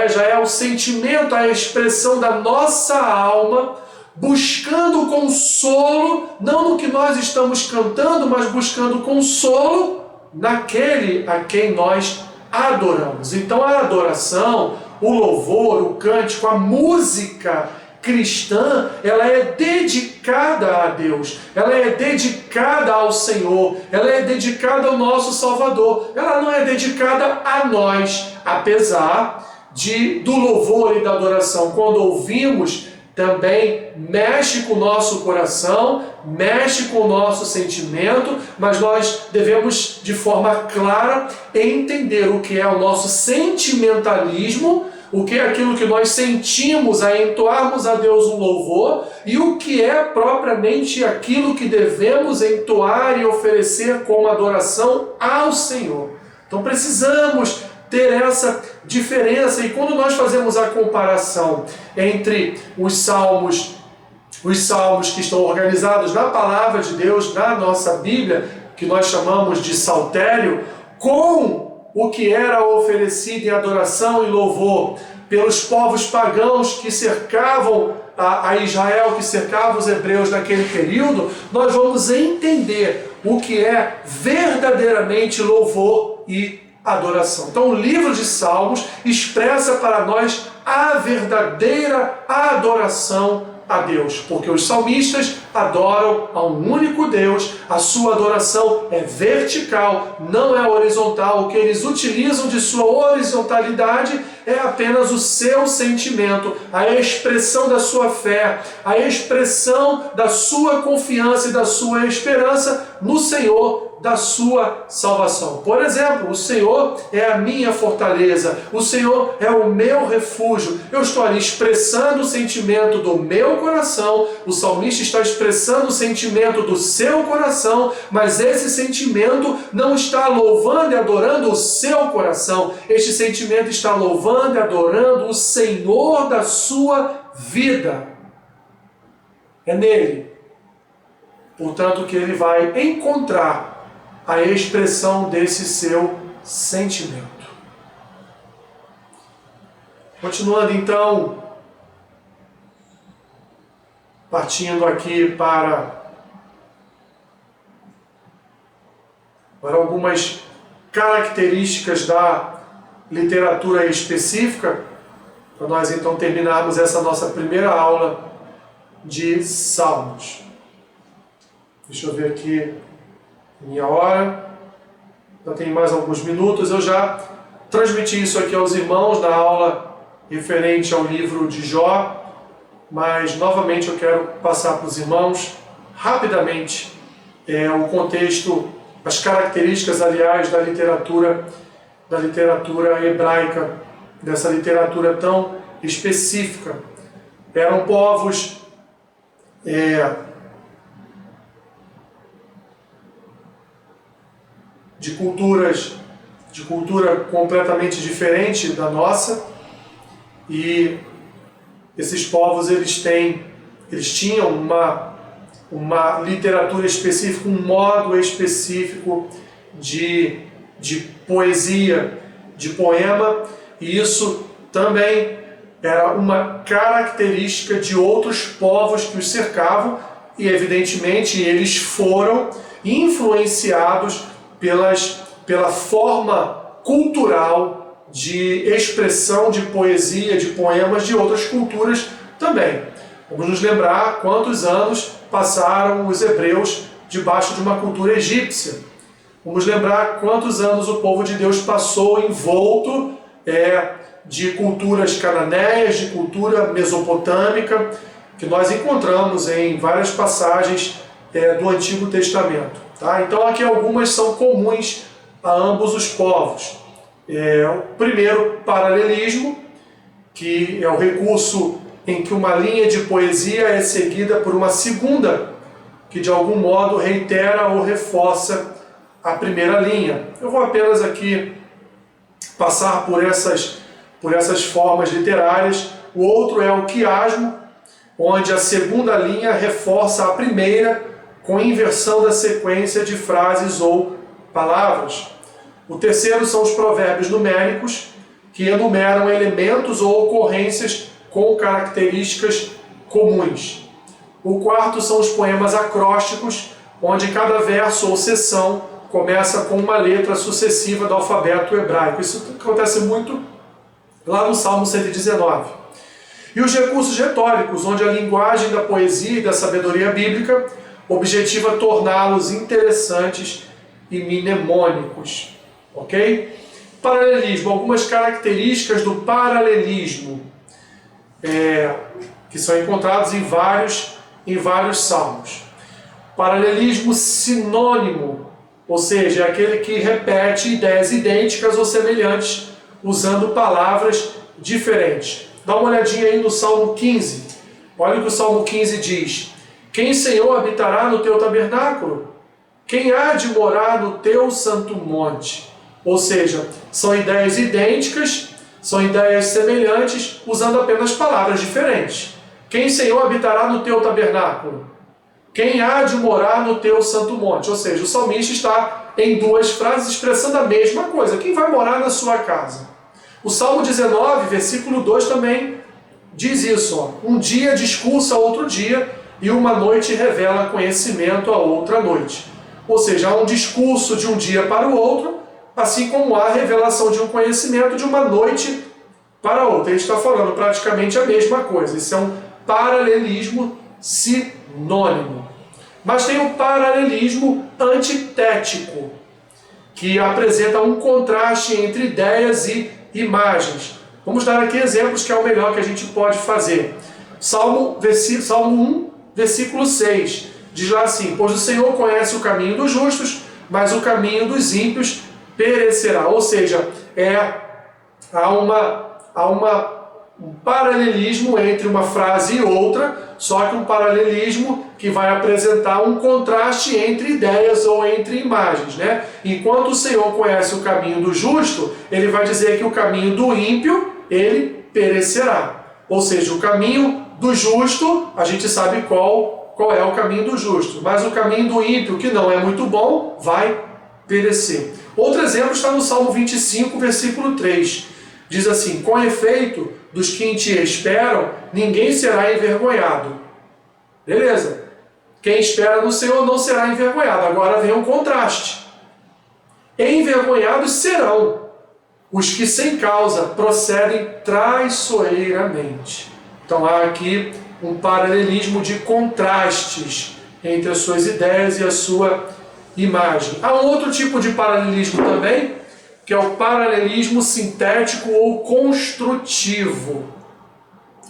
já é o sentimento, a expressão da nossa alma, buscando consolo, não no que nós estamos cantando, mas buscando consolo naquele a quem nós adoramos. Então a adoração, o louvor, o cântico, a música cristã, ela é dedicada a Deus, ela é dedicada ao Senhor, ela é dedicada ao nosso Salvador, ela não é dedicada a nós, apesar do louvor e da adoração, quando ouvimos, também mexe com o nosso coração, mexe com o nosso sentimento, mas nós devemos, de forma clara, entender o que é o nosso sentimentalismo, o que é aquilo que nós sentimos a entoarmos a Deus um louvor e o que é propriamente aquilo que devemos entoar e oferecer como adoração ao Senhor. Então precisamos ter essa diferença, e quando nós fazemos a comparação entre os salmos que estão organizados na Palavra de Deus, na nossa Bíblia, que nós chamamos de saltério, com o que era oferecido em adoração e louvor pelos povos pagãos que cercavam a Israel, que cercavam os hebreus naquele período, nós vamos entender o que é verdadeiramente louvor e adoração. Então o livro de Salmos expressa para nós a verdadeira adoração a Deus, porque os salmistas adoram a um único Deus, a sua adoração é vertical, não é horizontal. O que eles utilizam de sua horizontalidade é apenas o seu sentimento, a expressão da sua fé, a expressão da sua confiança e da sua esperança no Senhor, da sua salvação. Por exemplo, o Senhor é a minha fortaleza, o Senhor é o meu refúgio. Eu estou ali expressando o sentimento do meu coração, o salmista está expressando o sentimento do seu coração, mas esse sentimento não está louvando e adorando o seu coração, este sentimento está louvando e adorando o Senhor da sua vida. É nele, portanto, que ele vai encontrar a expressão desse seu sentimento. Continuando então, partindo aqui para algumas características da literatura específica, para nós então terminarmos essa nossa primeira aula de Salmos. Deixa eu ver aqui minha hora, já tem mais alguns minutos. Eu já transmiti isso aqui aos irmãos na aula referente ao livro de Jó, mas novamente eu quero passar para os irmãos rapidamente o contexto, as características, aliás, da literatura hebraica, dessa literatura tão específica. Eram povos de cultura completamente diferente da nossa, e esses povos eles tinham uma literatura específica, um modo específico de poesia, de poema, e isso também era uma característica de outros povos que os cercavam, e evidentemente eles foram influenciados pela forma cultural de expressão de poesia, de poemas de outras culturas também. Vamos nos lembrar quantos anos passaram os hebreus debaixo de uma cultura egípcia. Vamos lembrar quantos anos o povo de Deus passou envolto de culturas cananeias, de cultura mesopotâmica, que nós encontramos em várias passagens do Antigo Testamento. Tá? Então aqui algumas são comuns a ambos os povos. O primeiro, paralelismo, que é o recurso em que uma linha de poesia é seguida por uma segunda, que de algum modo reitera ou reforça a primeira linha. Eu vou apenas aqui passar por essas formas literárias. O outro é o quiasmo, onde a segunda linha reforça a primeira com inversão da sequência de frases ou palavras. O terceiro são os provérbios numéricos, que enumeram elementos ou ocorrências com características comuns. O quarto são os poemas acrósticos, onde cada verso ou seção começa com uma letra sucessiva do alfabeto hebraico. Isso acontece muito lá no Salmo 119. E os recursos retóricos, onde a linguagem da poesia e da sabedoria bíblica objetiva torná-los interessantes e mnemônicos. Ok? Paralelismo. Algumas características do paralelismo que são encontrados em vários salmos. Paralelismo sinônimo, ou seja, é aquele que repete ideias idênticas ou semelhantes usando palavras diferentes. Dá uma olhadinha aí no Salmo 15. Olha o que o Salmo 15 diz. Quem, Senhor, habitará no teu tabernáculo? Quem há de morar no teu santo monte? Ou seja, são ideias idênticas, são ideias semelhantes, usando apenas palavras diferentes. Quem, Senhor, habitará no teu tabernáculo? Quem há de morar no teu santo monte? Ou seja, o salmista está em duas frases expressando a mesma coisa. Quem vai morar na sua casa? O Salmo 19, versículo 2 também diz isso. Ó. Um dia discursa a outro dia e uma noite revela conhecimento a outra noite. Ou seja, há um discurso de um dia para o outro, assim como há a revelação de um conhecimento de uma noite para a outra. Ele está falando praticamente a mesma coisa. Isso é um paralelismo sinônimo. Mas tem o paralelismo antitético, que apresenta um contraste entre ideias e imagens. Vamos dar aqui exemplos que é o melhor que a gente pode fazer. Salmo 1, versículo 6, diz lá assim: pois o Senhor conhece o caminho dos justos, mas o caminho dos ímpios perecerá. Ou seja, há um paralelismo entre uma frase e outra, só que um paralelismo que vai apresentar um contraste entre ideias ou entre imagens, né? Enquanto o Senhor conhece o caminho do justo, ele vai dizer que o caminho do ímpio, ele perecerá. Ou seja, o caminho do justo, a gente sabe qual é o caminho do justo, mas o caminho do ímpio, que não é muito bom, vai perecer. Outro exemplo está no Salmo 25, versículo 3. Diz assim: com efeito, dos que em ti esperam, ninguém será envergonhado. Beleza. Quem espera no Senhor não será envergonhado. Agora vem um contraste. Envergonhados serão os que sem causa procedem traiçoeiramente. Então há aqui um paralelismo de contrastes entre as suas ideias e a sua imagem. Há um outro tipo de paralelismo também, que é o paralelismo sintético ou construtivo.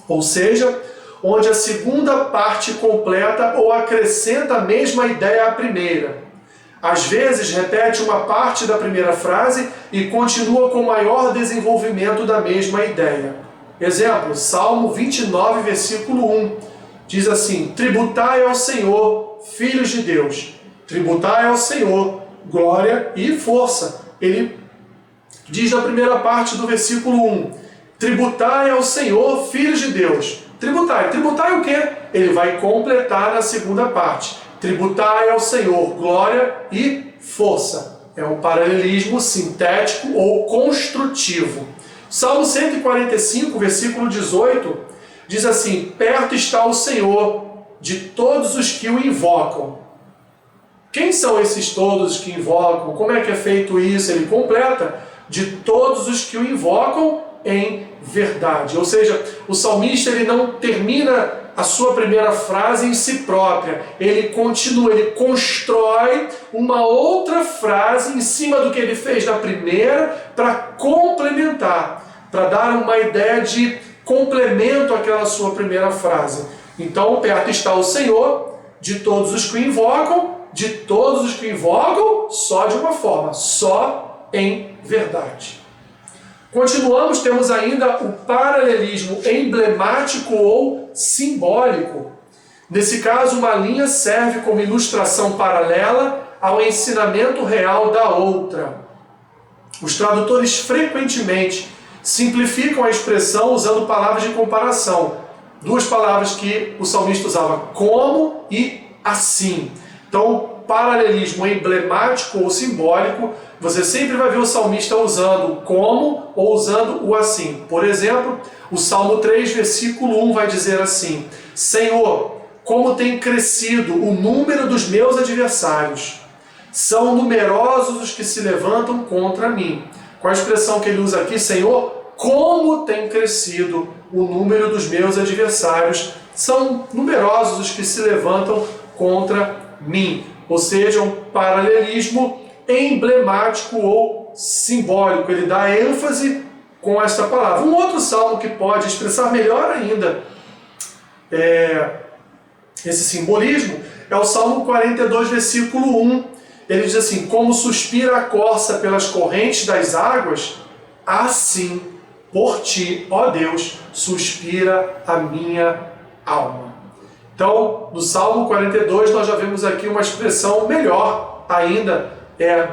Ou seja, onde a segunda parte completa ou acrescenta a mesma ideia à primeira. Às vezes repete uma parte da primeira frase e continua com maior desenvolvimento da mesma ideia. Exemplo, Salmo 29, versículo 1. Diz assim: tributai ao Senhor, filhos de Deus. Tributai ao Senhor, glória e força. Ele diz na primeira parte do versículo 1, tributai ao Senhor, filhos de Deus. Tributai. Tributai o quê? Ele vai completar na segunda parte. Tributai ao Senhor, glória e força. É um paralelismo sintético ou construtivo. Salmo 145, versículo 18, diz assim: perto está o Senhor de todos os que o invocam. Quem são esses todos que invocam? Como é que é feito isso? Ele completa: de todos os que o invocam em verdade. Ou seja, o salmista ele não termina a sua primeira frase em si própria. Ele continua, ele constrói uma outra frase em cima do que ele fez na primeira para complementar, para dar uma ideia de complemento àquela sua primeira frase. Então, perto está o Senhor de todos os que o invocam, de todos os que o invocam, só de uma forma, só em verdade. Continuamos, temos ainda o paralelismo emblemático ou simbólico. Nesse caso, uma linha serve como ilustração paralela ao ensinamento real da outra. Os tradutores frequentemente simplificam a expressão usando palavras de comparação. Duas palavras que o salmista usava, como e assim. Então, paralelismo emblemático ou simbólico, você sempre vai ver o salmista usando como ou usando o assim. Por exemplo, o Salmo 3, versículo 1 vai dizer assim: Senhor, como tem crescido o número dos meus adversários. São numerosos os que se levantam contra mim. Com a expressão que ele usa aqui, Senhor, como tem crescido o número dos meus adversários. São numerosos os que se levantam contra mim. Ou seja, um paralelismo emblemático ou simbólico. Ele dá ênfase com esta palavra. Um outro salmo que pode expressar melhor ainda esse simbolismo é o Salmo 42, versículo 1. Ele diz assim: como suspira a corça pelas correntes das águas, assim por ti, ó Deus, suspira a minha alma. Então, no Salmo 42, nós já vemos aqui uma expressão melhor ainda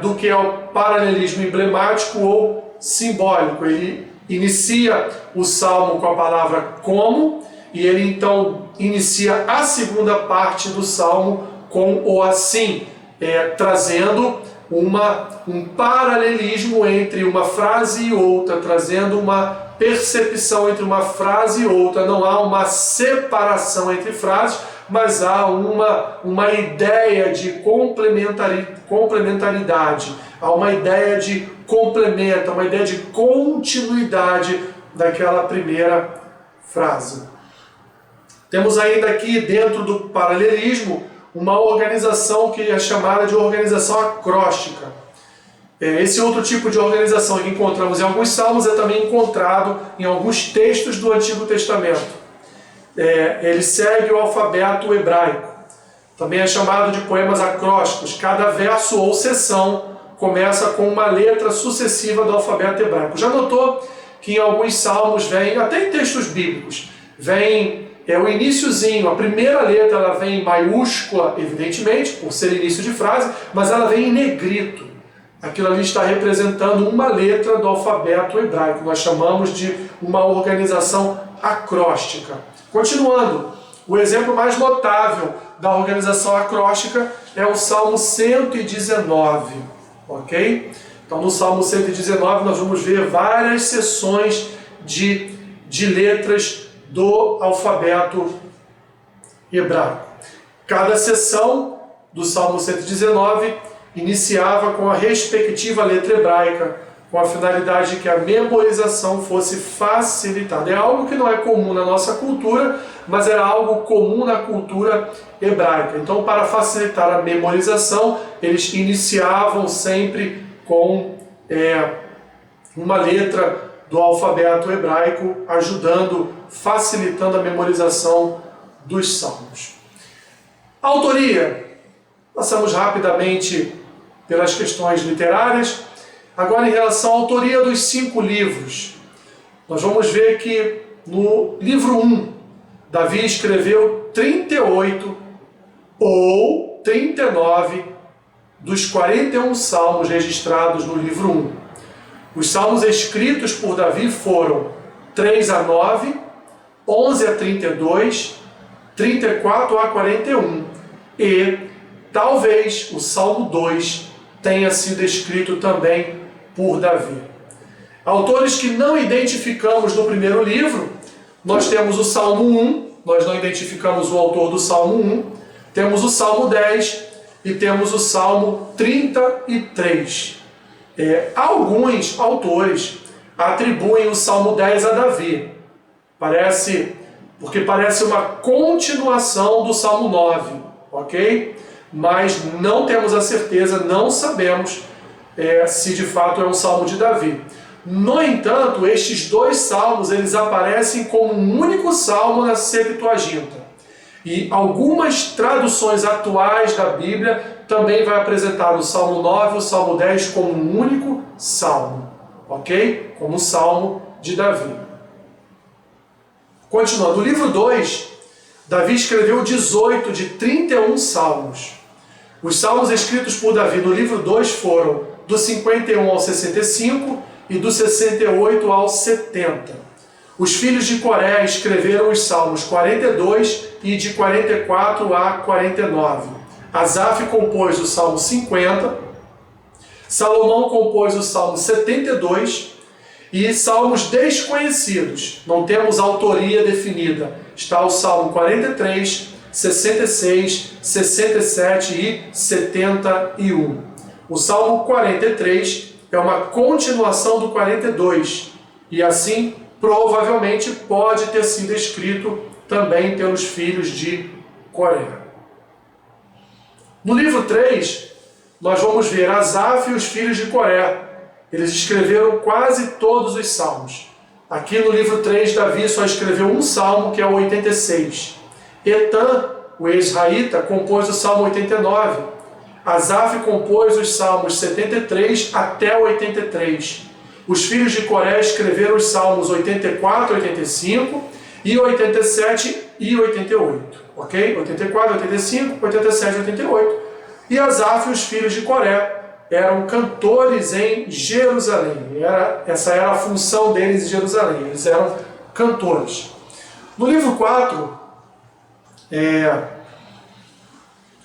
do que é o paralelismo emblemático ou simbólico. Ele inicia o Salmo com a palavra como, e ele então inicia a segunda parte do Salmo com o assim, trazendo um paralelismo entre uma frase e outra, trazendo uma percepção entre uma frase e outra. Não há uma separação entre frases, mas há uma ideia de complementaridade, há uma ideia de complemento, uma ideia de continuidade daquela primeira frase. Temos ainda aqui, dentro do paralelismo, uma organização que é chamada de organização acróstica. Esse outro tipo de organização que encontramos em alguns salmos é também encontrado em alguns textos do Antigo Testamento. Ele segue o alfabeto hebraico. Também é chamado de poemas acrósticos. Cada verso ou seção começa com uma letra sucessiva do alfabeto hebraico. Já notou que em alguns salmos vem, até em textos bíblicos, vem o iniciozinho, a primeira letra ela vem em maiúscula, evidentemente, por ser início de frase, mas ela vem em negrito. Aquilo ali está representando uma letra do alfabeto hebraico. Nós chamamos de uma organização acróstica. Continuando, o exemplo mais notável da organização acróstica é o Salmo 119, ok? Então no Salmo 119 nós vamos ver várias seções de letras do alfabeto hebraico. Cada seção do Salmo 119 iniciava com a respectiva letra hebraica, com a finalidade de que a memorização fosse facilitada. É algo que não é comum na nossa cultura, mas era algo comum na cultura hebraica. Então, para facilitar a memorização, eles iniciavam sempre com uma letra do alfabeto hebraico, ajudando, facilitando a memorização dos salmos. Autoria. Passamos rapidamente pelas questões literárias. Agora, em relação à autoria dos 5 livros, nós vamos ver que no livro 1, Davi escreveu 38 ou 39 dos 41 salmos registrados no livro 1. Os salmos escritos por Davi foram 3 a 9, 11 a 32, 34 a 41 e talvez o Salmo 2 tenha sido escrito também por Davi. Autores que não identificamos no primeiro livro, nós temos o Salmo 1, nós não identificamos o autor do Salmo 1, temos o Salmo 10 e temos o Salmo 33. Alguns autores atribuem o Salmo 10 a Davi, porque parece uma continuação do Salmo 9, ok? Mas não temos a certeza, não sabemos se de fato é um Salmo de Davi. No entanto, estes 2 salmos eles aparecem como um único salmo na Septuaginta. E algumas traduções atuais da Bíblia também vai apresentar o Salmo 9 e o Salmo 10 como um único salmo, ok? Como um salmo de Davi. Continuando, no livro 2, Davi escreveu 18 de 31 salmos. Os salmos escritos por Davi no livro 2 foram do 51 ao 65 e do 68 ao 70. Os filhos de Coré escreveram os salmos 42 e de 44 a 49. Asaf compôs o Salmo 50, Salomão compôs o Salmo 72 e salmos desconhecidos. Não temos autoria definida. Está o Salmo 43, 66, 67 e 71. O Salmo 43 é uma continuação do 42 e assim provavelmente pode ter sido escrito também pelos filhos de Coré. No livro 3, nós vamos ver Asaf e os filhos de Coré. Eles escreveram quase todos os salmos. Aqui no livro 3, Davi só escreveu um salmo, que é o 86. Etã, o israelita, compôs o Salmo 89. Asaf compôs os salmos 73 até o 83. Os filhos de Coré escreveram os salmos 84, 85 e 87 e 88. Ok? 84, 85, 87 e 88. E Asaf e os filhos de Coré eram cantores em Jerusalém. Essa era a função deles em Jerusalém. Eles eram cantores. No livro 4,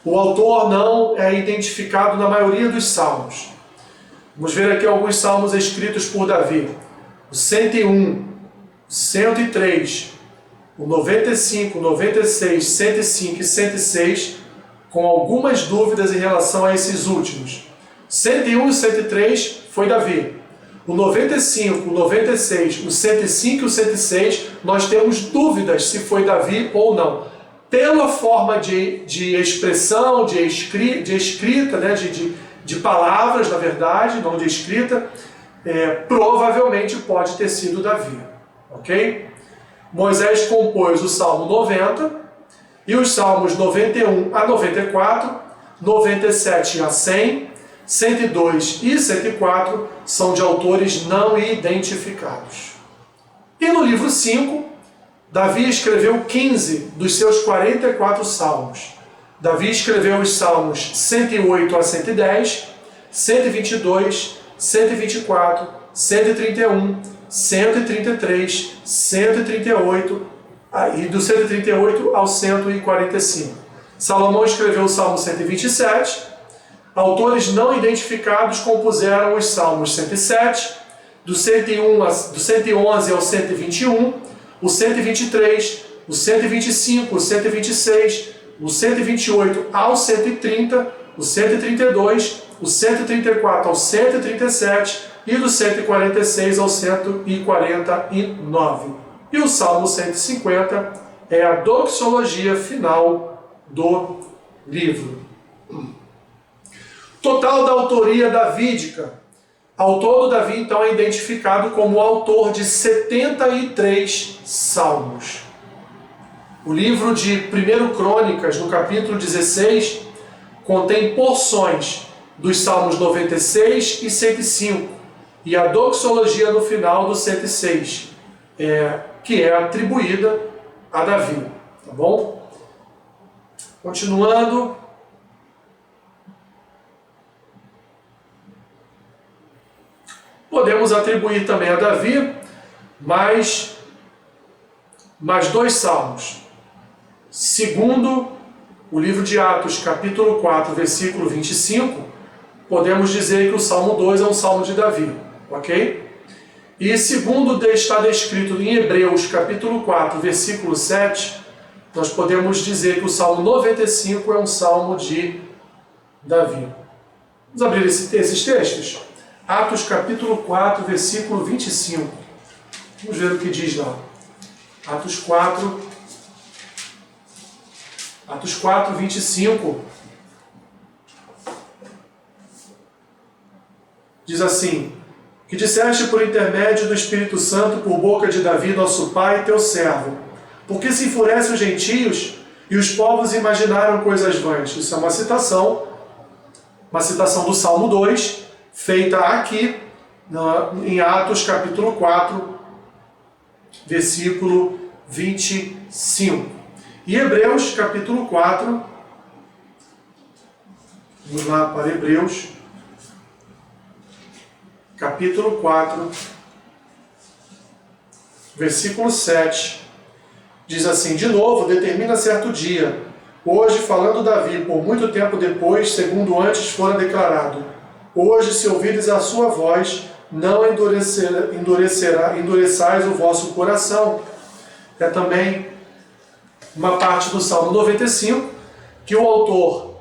o autor não é identificado na maioria dos salmos. Vamos ver aqui alguns salmos escritos por Davi. O 101, o 103, o 95, 96, 105 e 106, com algumas dúvidas em relação a esses últimos. 101 e 103 foi Davi. O 95, o 96, o 105 e o 106, nós temos dúvidas se foi Davi ou não. pela forma de expressão, de escrita, né, de palavras, na verdade, não de escrita, provavelmente pode ter sido Davi. Ok? Moisés compôs o Salmo 90 e os Salmos 91 a 94, 97 a 100, 102 e 104 são de autores não identificados. E no livro 5, Davi escreveu 15 dos seus 44 salmos. Davi escreveu os salmos 108 a 110, 122, 124, 131, 133, 138 e do 138 ao 145. Salomão escreveu o Salmo 127. Autores não identificados compuseram os Salmos 107, do 111 ao 121, o 123, o 125, o 126, o 128 ao 130, o 132, o 134 ao 137 e do 146 ao 149. E o Salmo 150 é a doxologia final do livro. Total da autoria davídica. Ao todo, Davi então é identificado como autor de 73 salmos. O livro de 1 Crônicas, no capítulo 16, contém porções dos salmos 96 e 105 e a doxologia no final do 106, que é atribuída a Davi. Tá bom? Continuando. Podemos atribuir também a Davi mais 2 salmos. Segundo o livro de Atos, capítulo 4, versículo 25, podemos dizer que o Salmo 2 é um salmo de Davi, ok? E segundo está descrito em Hebreus, capítulo 4, versículo 7, nós podemos dizer que o Salmo 95 é um salmo de Davi. Vamos abrir esses textos? Atos capítulo 4, versículo 25. Vamos ver o que diz lá. Atos 4, 25. Diz assim: que disseste por intermédio do Espírito Santo por boca de Davi, nosso pai, teu servo. Porque se enfurecem os gentios e os povos imaginaram coisas vãs. Isso é uma citação do Salmo 2, feita aqui em Atos capítulo 4, versículo 25. E Hebreus capítulo 4, vamos lá para Hebreus, capítulo 4, versículo 7, diz assim: de novo, determina certo dia, hoje falando Davi, por muito tempo depois, segundo antes fora declarado, hoje, se ouvides a sua voz, não endureçais o vosso coração. É também uma parte do Salmo 95, que o autor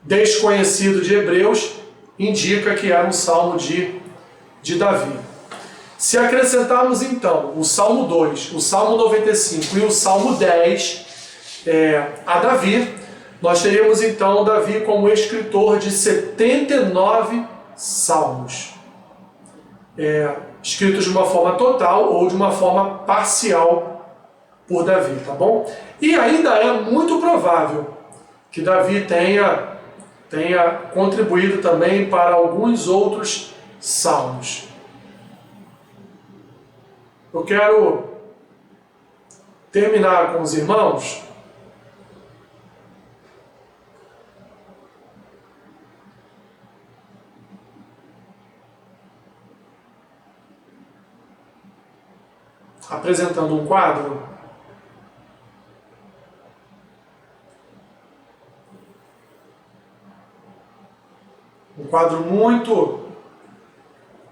desconhecido de Hebreus indica que era um salmo de Davi. Se acrescentarmos então o Salmo 2, o Salmo 95 e o Salmo 10 a Davi, nós teríamos então Davi como escritor de 79 salmos, escritos de uma forma total ou de uma forma parcial por Davi, tá bom? E ainda é muito provável que Davi tenha contribuído também para alguns outros salmos. Eu quero terminar com os irmãos apresentando um quadro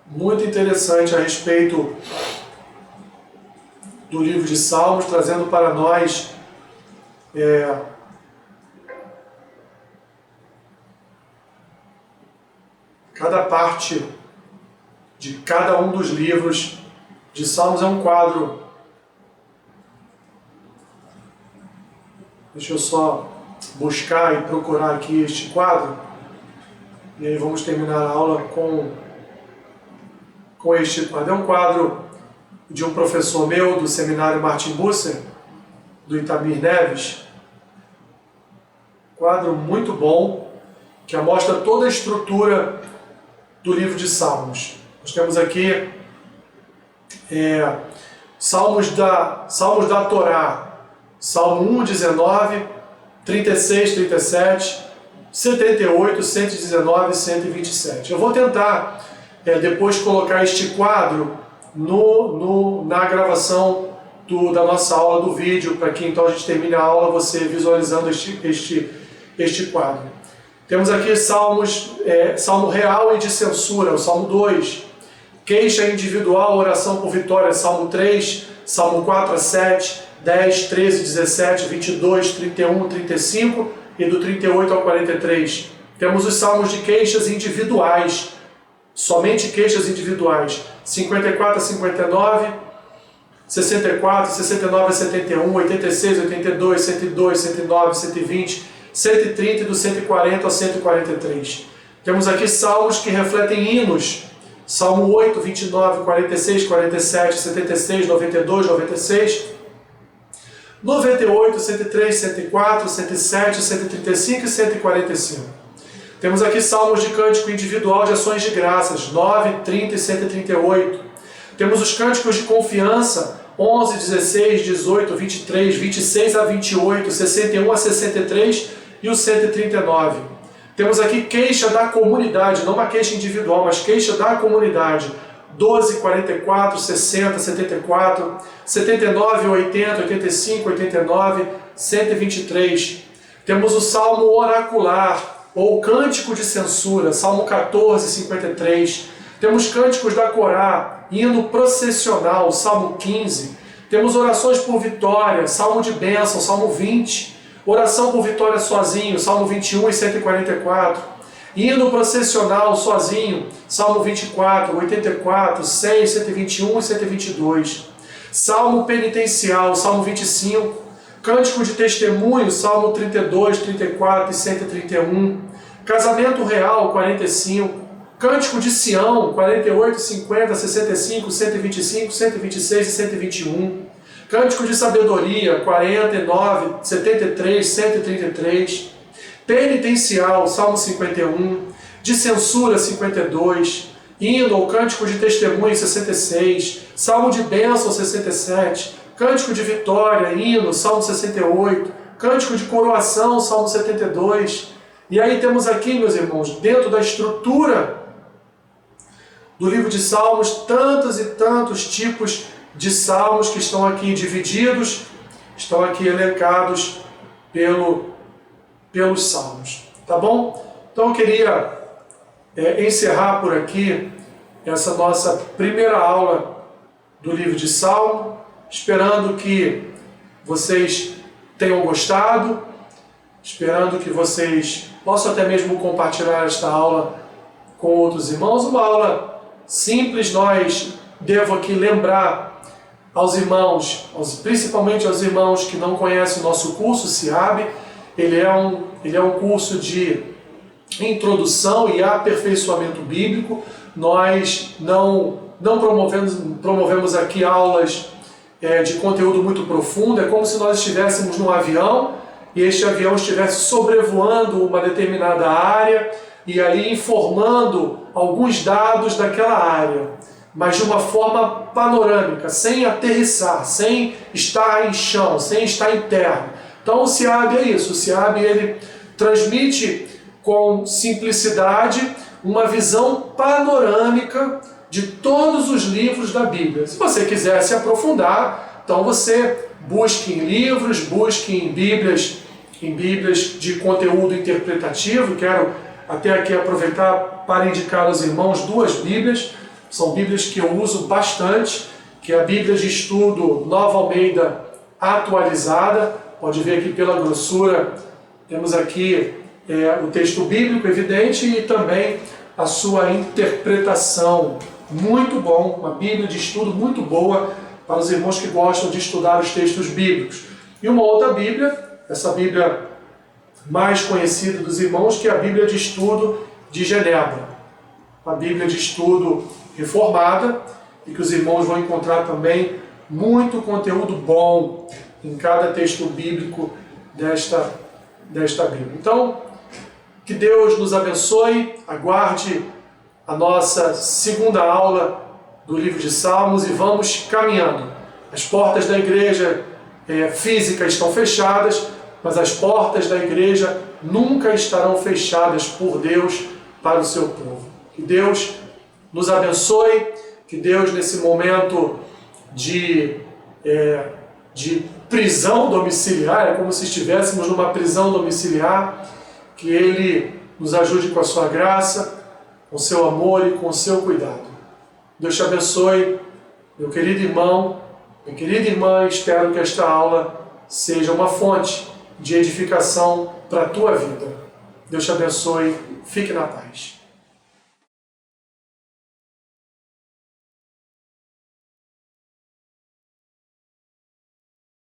muito interessante a respeito do livro de Salmos, trazendo para nós cada parte de cada um dos livros de Salmos. É um quadro Deixa eu só buscar e procurar aqui este quadro. E aí vamos terminar a aula com este quadro. É um quadro de um professor meu do seminário Martin Busser, do Itamir Neves. Quadro muito bom, que mostra toda a estrutura do livro de Salmos. Nós temos aqui Salmos da Torá, Salmo 1, 19, 36, 37, 78, 119 e 127. Eu vou tentar depois colocar este quadro na gravação da nossa aula do vídeo, para que então a gente termine a aula você visualizando este quadro. Temos aqui Salmo real e de censura, o Salmo 2, queixa individual, oração por vitória, Salmo 3, Salmo 4 a 7, 10, 13, 17, 22, 31, 35 e do 38 ao 43. Temos os salmos de queixas individuais, somente queixas individuais, 54 a 59, 64, 69 a 71, 86, 82, 102, 109, 120, 130 e do 140 ao 143. Temos aqui salmos que refletem hinos, Salmo 8, 29, 46, 47, 76, 92, 96, 98, 103, 104, 107, 135 e 145. Temos aqui salmos de cântico individual de ações de graças, 9, 30 e 138. Temos os cânticos de confiança, 11, 16, 18, 23, 26 a 28, 61 a 63 e o 139. Temos aqui queixa da comunidade, não uma queixa individual, mas queixa da comunidade, 12, 44, 60, 74, 79, 80, 85, 89, 123. Temos o Salmo oracular, ou Cântico de Censura, Salmo 14, 53. Temos cânticos da Corá, hino processional, Salmo 15. Temos orações por vitória, Salmo de bênção, Salmo 20. Oração por vitória sozinho, Salmo 21 e 144. Hino processional sozinho, Salmo 24, 84, 100, 121 e 122. Salmo penitencial, Salmo 25. Cântico de testemunho, Salmo 32, 34 e 131. Casamento real, 45. Cântico de Sião, 48, 50, 65, 125, 126 e 121. Cântico de sabedoria, 49, 73, 133. Penitencial, Salmo 51. De censura, 52. Hino ou cântico de testemunho, 66. Salmo de bênção, 67. Cântico de vitória, hino, Salmo 68. Cântico de coroação, Salmo 72. E aí temos aqui, meus irmãos, dentro da estrutura do livro de Salmos, tantos e tantos tipos de salmos que estão aqui divididos, estão aqui elencados pelos salmos. Tá bom? Então eu queria encerrar por aqui essa nossa primeira aula do livro de Salmo, esperando que vocês tenham gostado, esperando que vocês possam até mesmo compartilhar esta aula com outros irmãos. Uma aula simples, devo aqui lembrar aos irmãos, principalmente aos irmãos que não conhecem o nosso curso, SIAB. Ele é um curso de introdução e aperfeiçoamento bíblico. Nós não promovemos aqui aulas de conteúdo muito profundo. É como se nós estivéssemos num avião e este avião estivesse sobrevoando uma determinada área e ali informando alguns dados daquela área, mas de uma forma panorâmica, sem aterrissar, sem estar em chão, sem estar em terra. Então o SIAB é isso, o SIAB ele transmite com simplicidade uma visão panorâmica de todos os livros da Bíblia. Se você quiser se aprofundar, então você busque em livros, busque em Bíblias de conteúdo interpretativo. Quero até aqui aproveitar para indicar aos irmãos duas Bíblias. São Bíblias que eu uso bastante, que é a Bíblia de Estudo Nova Almeida Atualizada. Pode ver aqui pela grossura, temos aqui o texto bíblico evidente e também a sua interpretação. Muito bom, uma Bíblia de estudo muito boa para os irmãos que gostam de estudar os textos bíblicos. E uma outra Bíblia essa Bíblia mais conhecida dos irmãos, que é a Bíblia de Estudo de Genebra. A Bíblia de Estudo reformada, e que os irmãos vão encontrar também muito conteúdo bom em cada texto bíblico desta Bíblia. Então, que Deus nos abençoe, aguarde a nossa segunda aula do livro de Salmos e vamos caminhando. As portas da igreja física estão fechadas, mas as portas da igreja nunca estarão fechadas por Deus para o seu povo. Que Deus nos abençoe, que Deus, nesse momento de prisão domiciliar, é como se estivéssemos numa prisão domiciliar, que Ele nos ajude com a sua graça, com o seu amor e com o seu cuidado. Deus te abençoe, meu querido irmão, minha querida irmã. Espero que esta aula seja uma fonte de edificação para a tua vida. Deus te abençoe, fique na paz.